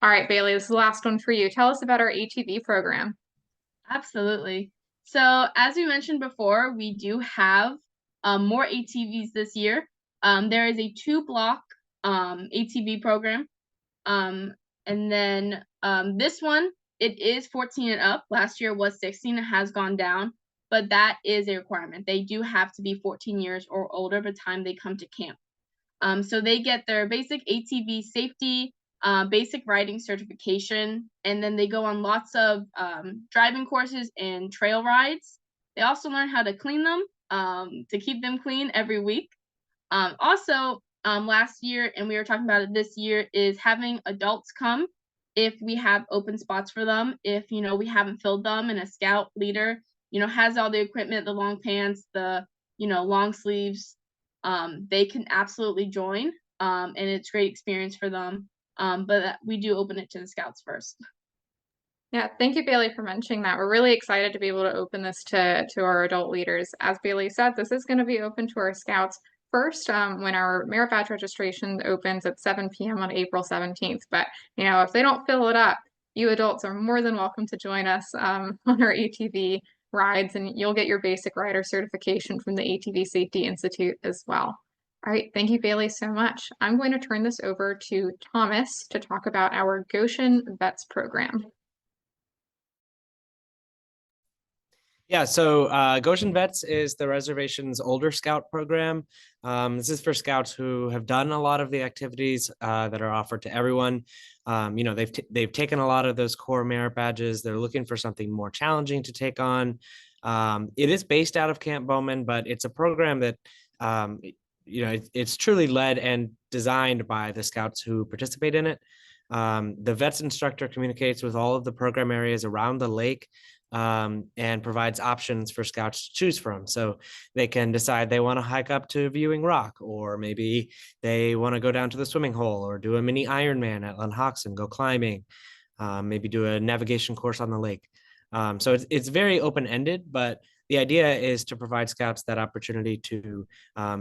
All right, Bailey, this is the last one for you. Tell us about our ATV program. Absolutely. So as we mentioned before, we do have more ATVs this year. There is a 2-block ATV program. And then this one, it is 14 and up. Last year was 16. It has gone down, but that is a requirement. They do have to be 14 years or older by the time they come to camp. So they get their basic ATV safety, basic riding certification, and then they go on lots of driving courses and trail rides. They also learn how to clean them, to keep them clean every week. Last year, and we were talking about it this year, is having adults come if we have open spots for them. If, we haven't filled them and a scout leader, has all the equipment, the long pants, the, long sleeves, they can absolutely join, and it's a great experience for them. But we do open it to the scouts first. Yeah, thank you, Bailey, for mentioning that. We're really excited to be able to open this to our adult leaders. As Bailey said, this is going to be open to our scouts first when our merit badge registration opens at 7 p.m. on April 17th. But, if they don't fill it up, you adults are more than welcome to join us on our ATV rides, and you'll get your basic rider certification from the ATV Safety Institute as well. All right, thank you, Bailey, so much. I'm going to turn this over to Thomas to talk about our Goshen Vets program. Yeah, so Goshen Vets is the reservation's older scout program. This is for scouts who have done a lot of the activities that are offered to everyone. They've taken a lot of those core merit badges. They're looking for something more challenging to take on. It is based out of Camp Bowman, but it's a program that it's truly led and designed by the scouts who participate in it. The Vets instructor communicates with all of the program areas around the lake, and provides options for scouts to choose from. So they can decide they want to hike up to Viewing Rock, or maybe they want to go down to the swimming hole or do a mini Ironman at Lenhoxen, go climbing, maybe do a navigation course on the lake. So it's very open-ended, but the idea is to provide scouts that opportunity to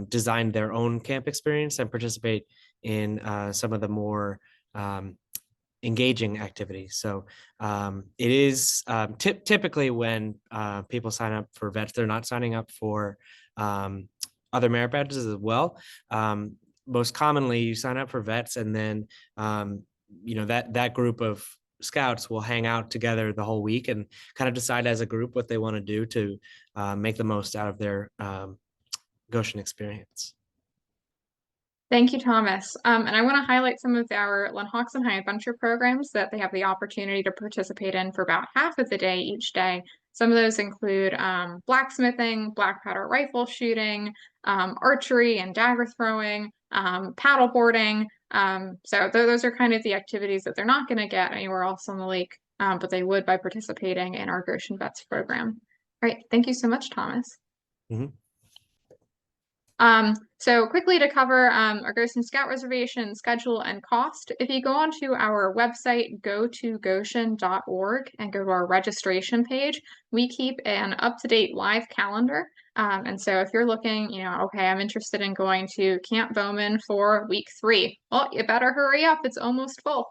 design their own camp experience and participate in some of the more engaging activities. So it is typically when people sign up for vets, they're not signing up for other merit badges as well. Most commonly, you sign up for vets, and then that group of scouts will hang out together the whole week and kind of decide as a group what they want to do to make the most out of their Goshen experience. Thank you, Thomas. And I want to highlight some of our Lenhoxen High Adventure programs that they have the opportunity to participate in for about half of the day each day. Some of those include blacksmithing, black powder rifle shooting, archery and dagger throwing, paddle boarding, So those are kind of the activities that they're not going to get anywhere else on the lake, but they would by participating in our Goshen Vets program. All right, thank you so much, Thomas. Mhm. So quickly to cover our Goshen Scout reservation schedule and cost. If you go onto our website, go to goshen.org and go to our registration page, we keep an up-to-date live calendar. And so if you're looking, okay, I'm interested in going to Camp Bowman for week 3. Well, you better hurry up. It's almost full.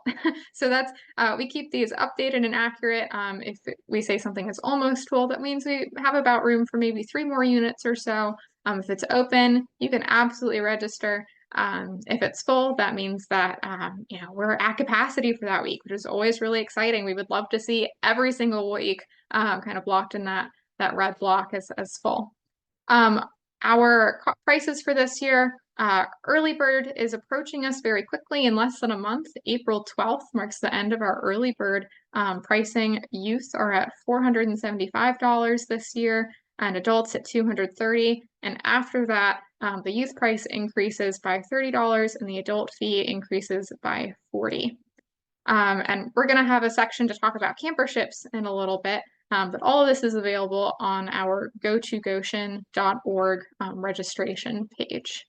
So that's, we keep these updated and accurate. If we say something is almost full, that means we have about room for maybe 3 more units or so. If it's open, you can absolutely register. If it's full, that means that we're at capacity for that week, which is always really exciting. We would love to see every single week kind of blocked in that red block as full. Our prices for this year, early bird is approaching us very quickly in less than a month. April 12th marks the end of our early bird pricing. Youth are at $475 this year, and adults at $230. And after that, the youth price increases by $30 and the adult fee increases by $40. And we're going to have a section to talk about camperships in a little bit, but all of this is available on our gotogoshen.org registration page.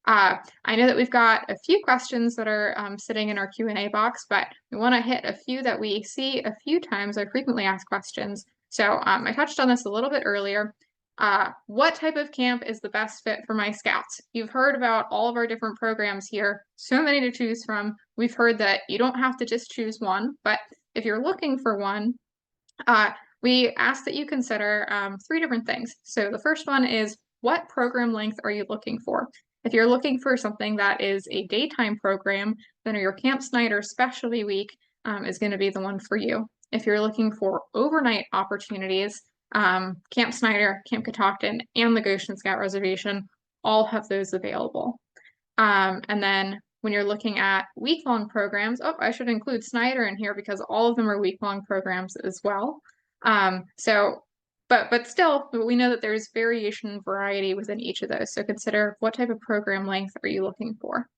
I know that we've got a few questions that are sitting in our Q&A box, but we want to hit a few that we see a few times, our frequently asked questions. So I touched on this a little bit earlier. What type of camp is the best fit for my scouts? You've heard about all of our different programs here, so many to choose from. We've heard that you don't have to just choose one, but if you're looking for one, we ask that you consider 3 different things. So the first one is, what program length are you looking for? If you're looking for something that is a daytime program, then your Camp Snyder Specialty Week is going to be the one for you. If you're looking for overnight opportunities, Camp Snyder, Camp Catoctin, and the Goshen Scout Reservation all have those available. And then when you're looking at week-long programs, I should include Snyder in here because all of them are week-long programs as well. But still, we know that there's variation and variety within each of those. So consider, what type of program length are you looking for?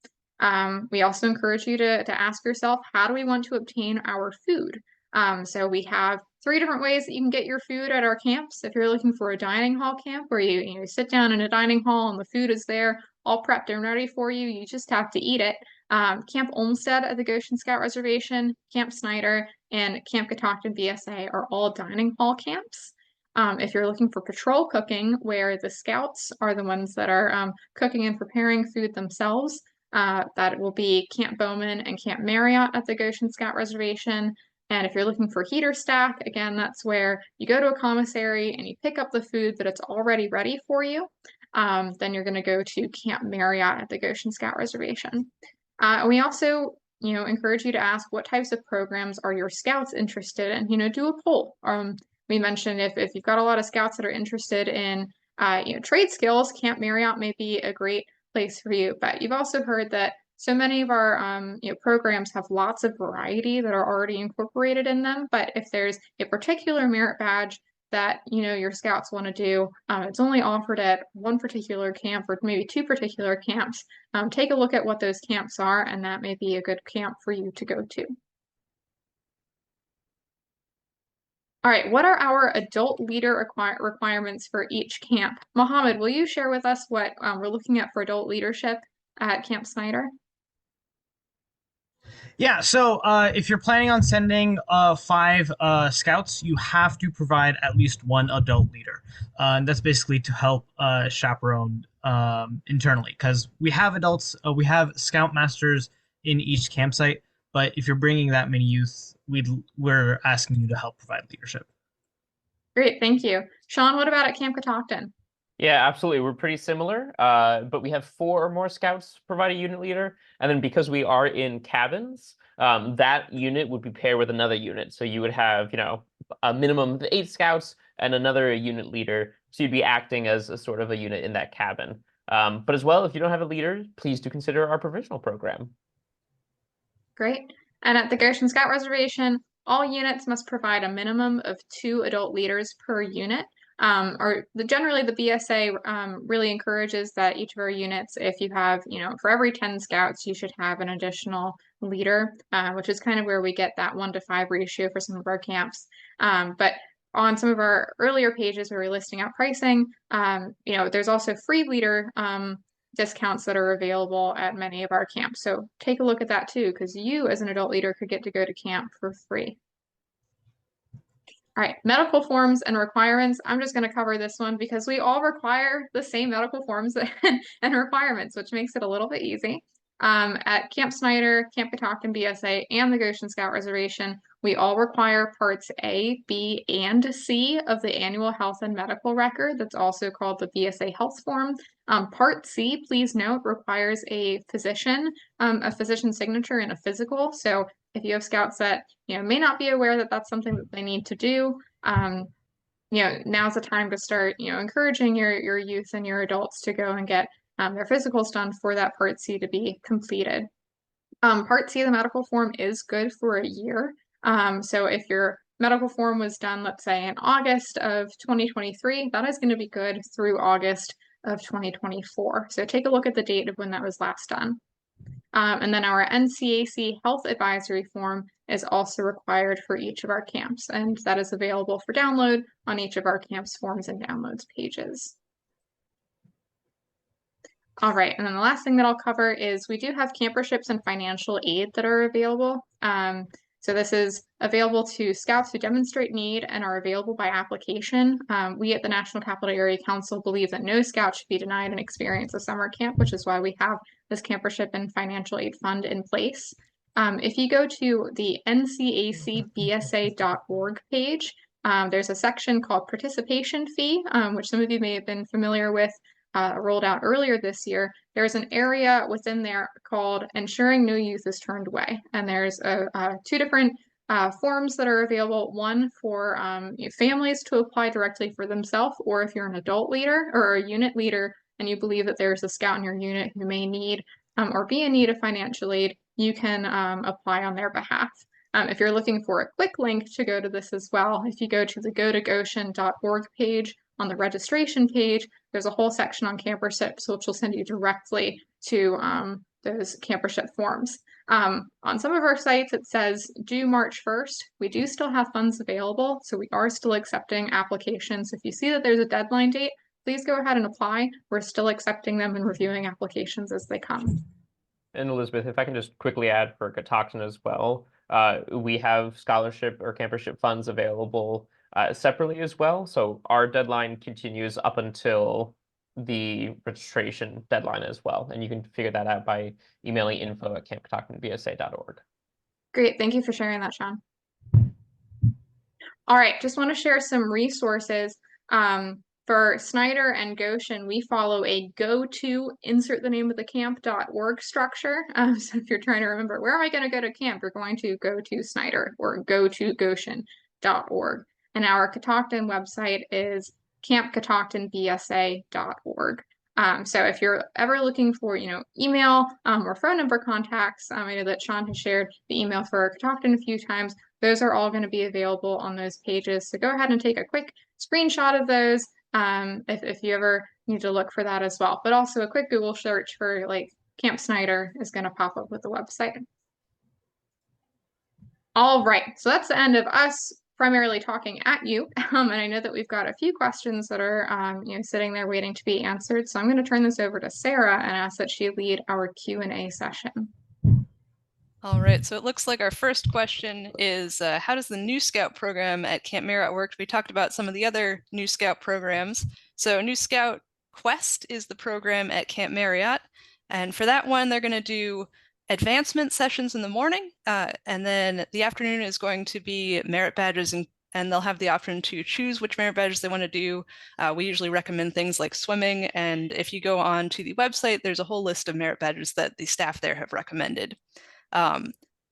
We also encourage you to ask yourself, how do we want to obtain our food? So we have 3 different ways that you can get your food at our camps. If you're looking for a dining hall camp where you sit down in a dining hall and the food is there, all prepped and ready for you, you just have to eat it. Camp Olmsted at the Goshen Scout Reservation, Camp Snyder, and Camp Catoctin BSA are all dining hall camps. If you're looking for patrol cooking, where the scouts are the ones that are cooking and preparing food themselves, that will be Camp Bowman and Camp Marriott at the Goshen Scout Reservation. And if you're looking for heater stack, again, that's where you go to a commissary and you pick up the food that it's already ready for you. Then you're going to go to Camp Marriott at the Goshen Scout Reservation. We also, encourage you to ask, what types of programs are your scouts interested in? Do a poll. We mentioned if you've got a lot of scouts that are interested in, trade skills, Camp Marriott may be a great place for you. But you've also heard that so many of our programs have lots of variety that are already incorporated in them. But if there's a particular merit badge that your scouts want to do, it's only offered at one particular camp or maybe 2 particular camps. Take a look at what those camps are, and that may be a good camp for you to go to. All right, what are our adult leader requirements for each camp? Mohammed, will you share with us what we're looking at for adult leadership at Camp Snyder? Yeah, so if you're planning on sending 5 scouts, you have to provide at least 1 adult leader. And that's basically to help chaperone internally, because we have adults, we have scout masters in each campsite, but if you're bringing that many youth, we're asking you to help provide leadership. Great, thank you. Sean, what about at Camp Catoctin? Yeah, absolutely. We're pretty similar, but we have 4 or more scouts provide a unit leader. And then because we are in cabins, that unit would be paired with another unit. So you would have, a minimum of 8 scouts and another unit leader. So you'd be acting as a sort of a unit in that cabin. But as well, if you don't have a leader, please do consider our provisional program. Great. And at the Goshen Scout Reservation, all units must provide a minimum of 2 adult leaders per unit. Generally the BSA really encourages that each of our units, if you have, for every 10 scouts, you should have an additional leader, which is kind of where we get that 1-to-5 ratio for some of our camps. But on some of our earlier pages where we're listing out pricing, there's also free leader discounts that are available at many of our camps. So take a look at that too, because you as an adult leader could get to go to camp for free. All right, medical forms and requirements. I'm just going to cover this one because we all require the same medical forms and requirements, which makes it a little bit easy. At Camp Snyder, Camp Catoctin BSA, and the Goshen Scout Reservation, we all require parts A, B, and C of the annual health and medical record. That's also called the BSA health form. Part C, please note, requires a physician signature and a physical. So if you have scouts that may not be aware that that's something that they need to do, now's the time to start encouraging your youth and your adults to go and get their physicals done for that Part C to be completed. Part C of the medical form is good for a year. So if your medical form was done, let's say in August of 2023, that is going to be good through August of 2024. So take a look at the date of when that was last done. And then our NCAC health advisory form is also required for each of our camps, and that is available for download on each of our camps forms and downloads pages. All right, and then the last thing that I'll cover is we do have camperships and financial aid that are available. So this is available to scouts who demonstrate need and are available by application. We at the National Capital Area Council believe that no scout should be denied an experience of summer camp, which is why we have this campership and financial aid fund in place. If you go to the ncacbsa.org page, there's a section called participation fee, which some of you may have been familiar with. Rolled out earlier this year, there's an area within there called ensuring no youth is turned away. And there's two different forms that are available. One for families to apply directly for themselves, or if you're an adult leader or a unit leader and you believe that there's a scout in your unit who may need or be in need of financial aid, you can apply on their behalf. If you're looking for a quick link to go to this as well, if you go to the gotogoshen.org page, on the registration page, there's a whole section on camperships, which will send you directly to those campership forms. On some of our sites, it says due March 1st. We do still have funds available, so we are still accepting applications. If you see that there's a deadline date, please go ahead and apply. We're still accepting them and reviewing applications as they come. And Elizabeth, if I can just quickly add for Catoctin as well, we have scholarship or campership funds available separately as well. So our deadline continues up until the registration deadline as well. And you can figure that out by emailing info@campcatoctinbsa.org. Great. Thank you for sharing that, Sean. All right. Just want to share some resources. For Snyder and Goshen, we follow a go to insert the name of the camp.org structure. So if you're trying to remember, where am I going to go to camp? You're going to go to Snyder or go to Goshen.org. And our Catoctin website is campcatoctinbsa.org. So if you're ever looking for, email or phone number contacts, I know that Sean has shared the email for Catoctin a few times. Those are all going to be available on those pages. So go ahead and take a quick screenshot of those if you ever need to look for that as well. But also a quick Google search for like Camp Snyder is going to pop up with the website. All right, so that's the end of us primarily talking at you. And I know that we've got a few questions that are sitting there waiting to be answered. So I'm going to turn this over to Sarah and ask that she lead our Q&A session. All right, so it looks like our first question is, how does the New Scout program at Camp Marriott work? We talked about some of the other New Scout programs. So New Scout Quest is the program at Camp Marriott. And for that one, they're going to do advancement sessions in the morning. And then the afternoon is going to be merit badges, and they'll have the option to choose which merit badges they want to do. We usually recommend things like swimming. And if you go on to the website, there's a whole list of merit badges that the staff there have recommended.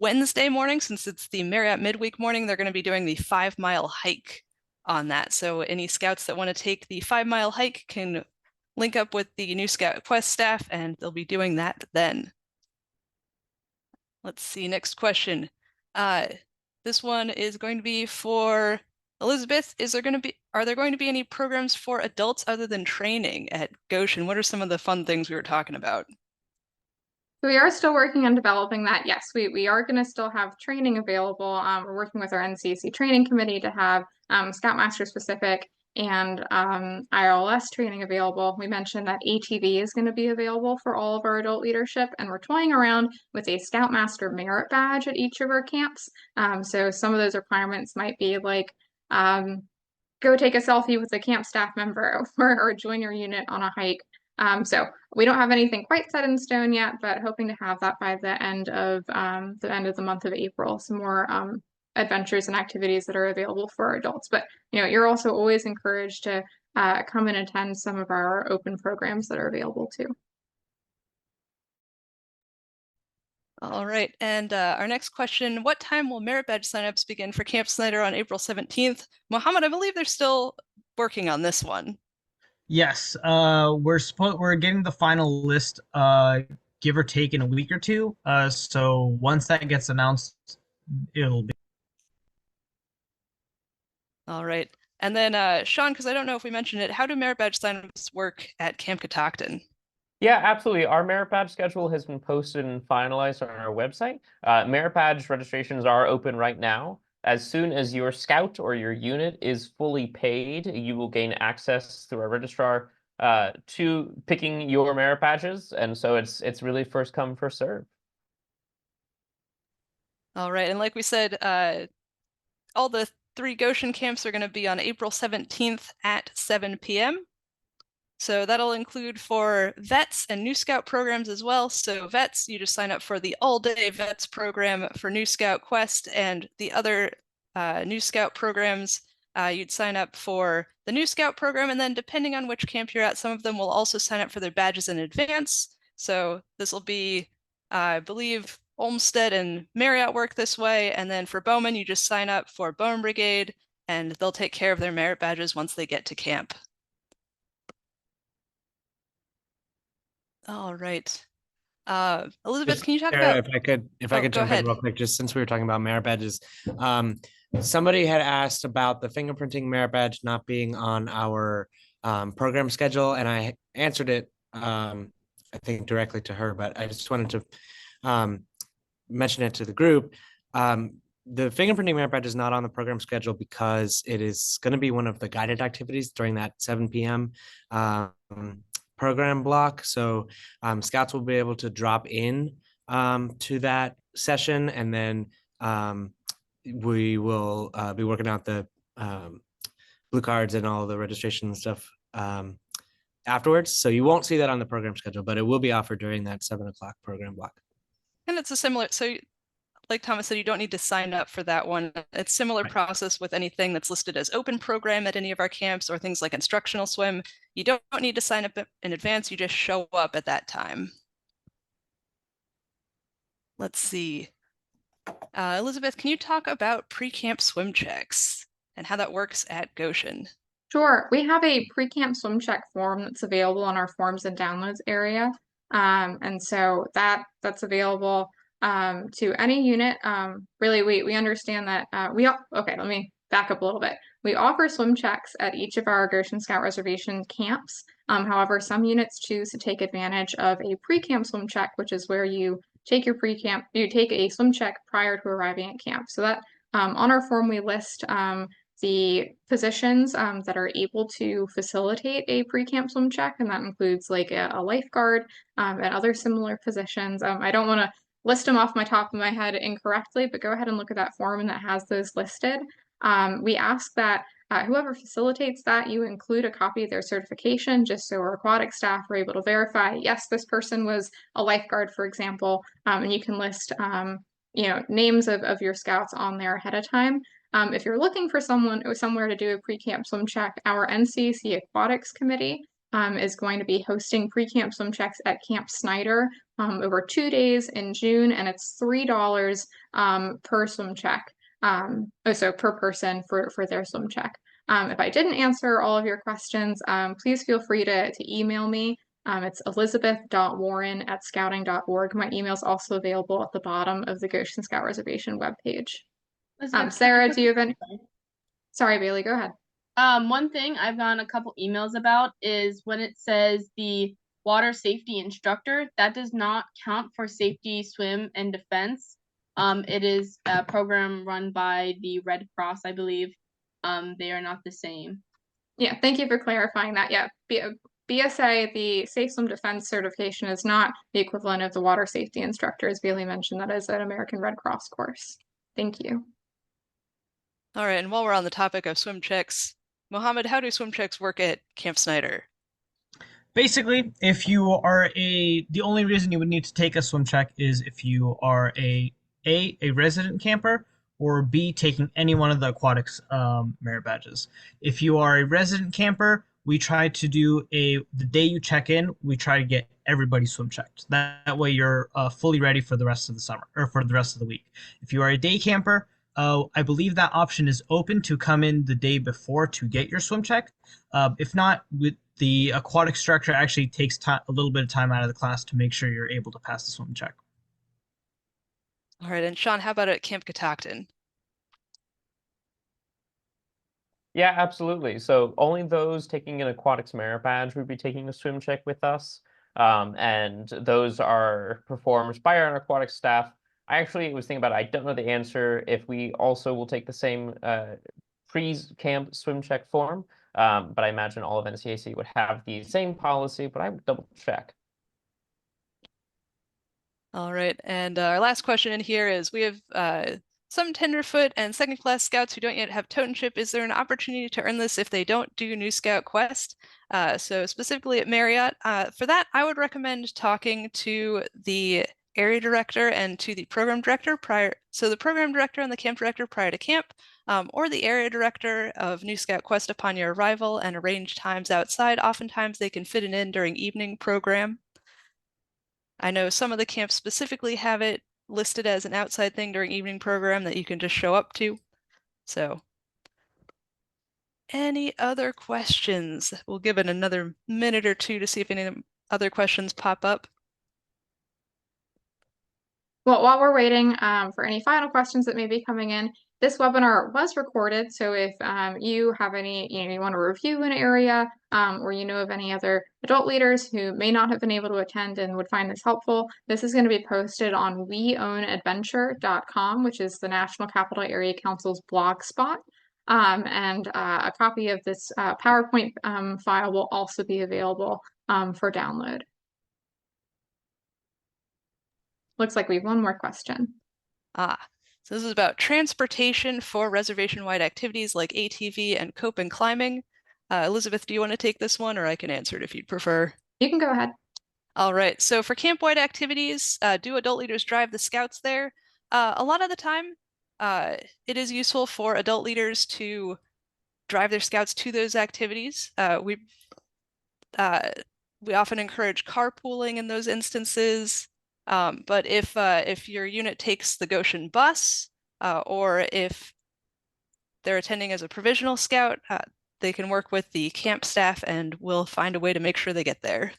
Wednesday morning, since it's the Marriott midweek morning, they're going to be doing the 5-mile hike on that. So any scouts that want to take the 5-mile hike can link up with the New Scout Quest staff, and they'll be doing that then. Let's see, next question. This one is going to be for Elizabeth, are there going to be any programs for adults other than training at Goshen? What are some of the fun things we were talking about? We are still working on developing that. Yes, we are going to still have training available. We're working with our NCAC training committee to have Scoutmaster specific and ILS training available. We mentioned that ATV is going to be available for all of our adult leadership, and we're toying around with a Scoutmaster merit badge at each of our camps. So some of those requirements might be like go take a selfie with a camp staff member or join your unit on a hike. So we don't have anything quite set in stone yet, but hoping to have that by the end of the month of April. Some more adventures and activities that are available for our adults. But you're also always encouraged to come and attend some of our open programs that are available too. All right, and our next question, what time will merit badge signups begin for Camp Snyder on April 17th? Mohammed, I believe they're still working on this one. Yes, we're getting the final list, give or take in a week or two. So once that gets announced, it'll be. All right, and then Sean, because I don't know if we mentioned it, how do merit badge signups work at Camp Catoctin? Yeah, absolutely. Our merit badge schedule has been posted and finalized on our website. Merit badge registrations are open right now. As soon as your scout or your unit is fully paid, you will gain access through our registrar to picking your merit badges, and so it's really first come, first serve. All right, and like we said, all the 3 Goshen camps are going to be on April 17th at 7 p.m. So that'll include for vets and new scout programs as well. So vets, you just sign up for the all-day vets program for New Scout Quest, and the other new scout programs, you'd sign up for the new scout program, and then depending on which camp you're at, some of them will also sign up for their badges in advance. So this will be, I believe, Olmsted and Marriott work this way, and then for Bowman, you just sign up for Bowman Brigade, and they'll take care of their merit badges once they get to camp. All right. Elizabeth, can you talk about? If I could go jump in ahead. real quick, just since we were talking about merit badges. Somebody had asked about the fingerprinting merit badge not being on our program schedule, and I answered it, I think directly to her, but I just wanted to mention it to the group. The fingerprinting merit badge is not on the program schedule because it is going to be one of the guided activities during that 7 p.m. Program block. So scouts will be able to drop in to that session, and then we will be working out the blue cards and all the registration and stuff afterwards. So you won't see that on the program schedule, but it will be offered during that 7 o'clock program block. And it's a similar, so like Thomas said, you don't need to sign up for that one. It's similar Right. process with anything that's listed as open program at any of our camps or things like instructional swim. You don't need to sign up in advance. You just show up at that time. Let's see. Elizabeth, can you talk about pre-camp swim checks and how that works at Goshen? Sure. We have a pre-camp swim check form that's available on our forms and downloads area. And so that's available to any unit. Really, we understand that okay, let me back up a little bit. We offer swim checks at each of our Goshen Scout Reservation camps. However, some units choose to take advantage of a pre-camp swim check, which is where you take a swim check prior to arriving at camp. So that on our form, we list the positions that are able to facilitate a pre-camp swim check, and that includes like a lifeguard and other similar positions. I don't want to list them off my top of my head incorrectly, but go ahead and look at that form and that has those listed. We ask that whoever facilitates that, you include a copy of their certification, just so our aquatic staff are able to verify, yes, this person was a lifeguard, for example, and you can list names of your scouts on there ahead of time. If you're looking for somewhere to do a pre-camp swim check, our NCAC Aquatics Committee is going to be hosting pre-camp swim checks at Camp Snyder over 2 days in June, and it's $3 per swim check. So per person for their swim check. If I didn't answer all of your questions, please feel free to email me. It's elizabeth.warren@scouting.org. My email is also available at the bottom of the Goshen Scout Reservation webpage. Sarah, do you have any? Sorry, Bailey, go ahead. One thing I've gotten a couple emails about is when it says the water safety instructor, that does not count for safety, swim, and defense. It is a program run by the Red Cross, I believe. They are not the same. Yeah, thank you for clarifying that. Yeah, BSA, the Safe Swim Defense certification, is not the equivalent of the water safety instructor, as Bailey mentioned. That is an American Red Cross course. Thank you. All right, and while we're on the topic of swim checks, Mohammed, how do swim checks work at Camp Snyder? Basically, if you are the only reason you would need to take a swim check is if you are a resident camper, or B, taking any one of the aquatics merit badges. If you are a resident camper, we try to do the day you check in, we try to get everybody swim checked. That way you're fully ready for the rest of the summer, or for the rest of the week. If you are a day camper, I believe that option is open to come in the day before to get your swim check. If not, with the aquatic instructor actually takes a little bit of time out of the class to make sure you're able to pass the swim check. All right, and Sean, how about at Camp Catoctin? Yeah, absolutely. So only those taking an aquatics merit badge would be taking a swim check with us. And those are performed by our aquatic staff. I actually was thinking about it. I don't know the answer if we also will take the same pre-camp swim check form. But I imagine all of NCAC would have the same policy, but I would double check. All right, and our last question in here is, we have some tenderfoot and second class scouts who don't yet have totemship. Is there an opportunity to earn this if they don't do New Scout Quest? So specifically at Marriott, for that, I would recommend talking to the area director and to the program director prior. So the program director and the camp director prior to camp, or the area director of New Scout Quest upon your arrival, and arrange times outside. Oftentimes they can fit it in during evening program. I know some of the camps specifically have it listed as an outside thing during evening program that you can just show up to. So, any other questions? We'll give it another minute or two to see if any other questions pop up. Well, while we're waiting for any final questions that may be coming in, this webinar was recorded. So if you have any, you want to review an area, or you know of any other adult leaders who may not have been able to attend and would find this helpful, this is going to be posted on weownadventure.com, which is the National Capital Area Council's blog spot. And a copy of this PowerPoint file will also be available for download. Looks like we have one more question. So this is about transportation for reservation-wide activities like ATV and cope and climbing. Elizabeth, do you want to take this one, or I can answer it if you'd prefer? You can go ahead. All right, so for camp-wide activities, do adult leaders drive the scouts there? A lot of the time, it is useful for adult leaders to drive their scouts to those activities. We often encourage carpooling in those instances. But if your unit takes the Goshen bus, or if they're attending as a provisional scout, they can work with the camp staff and we'll find a way to make sure they get there.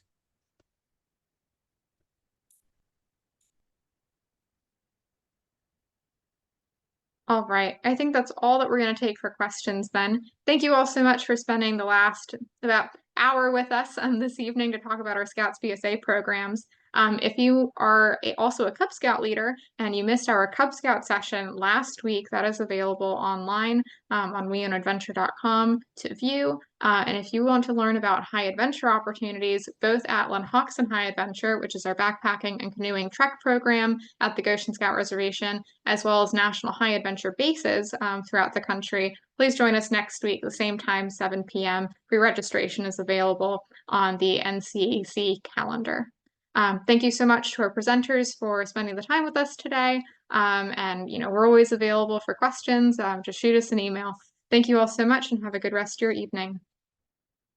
All right, I think that's all that we're going to take for questions then. Thank you all so much for spending the last about hour with us this evening to talk about our Scouts BSA programs. If you are also a Cub Scout leader and you missed our Cub Scout session last week, that is available online on weownadventure.com to view. And if you want to learn about high adventure opportunities, both at Lenhoxen High Adventure, which is our backpacking and canoeing trek program at the Goshen Scout Reservation, as well as national high adventure bases throughout the country, please join us next week, the same time, 7 p.m. Pre-registration is available on the NCAC calendar. Thank you so much to our presenters for spending the time with us today. And we're always available for questions. Just shoot us an email. Thank you all so much and have a good rest of your evening.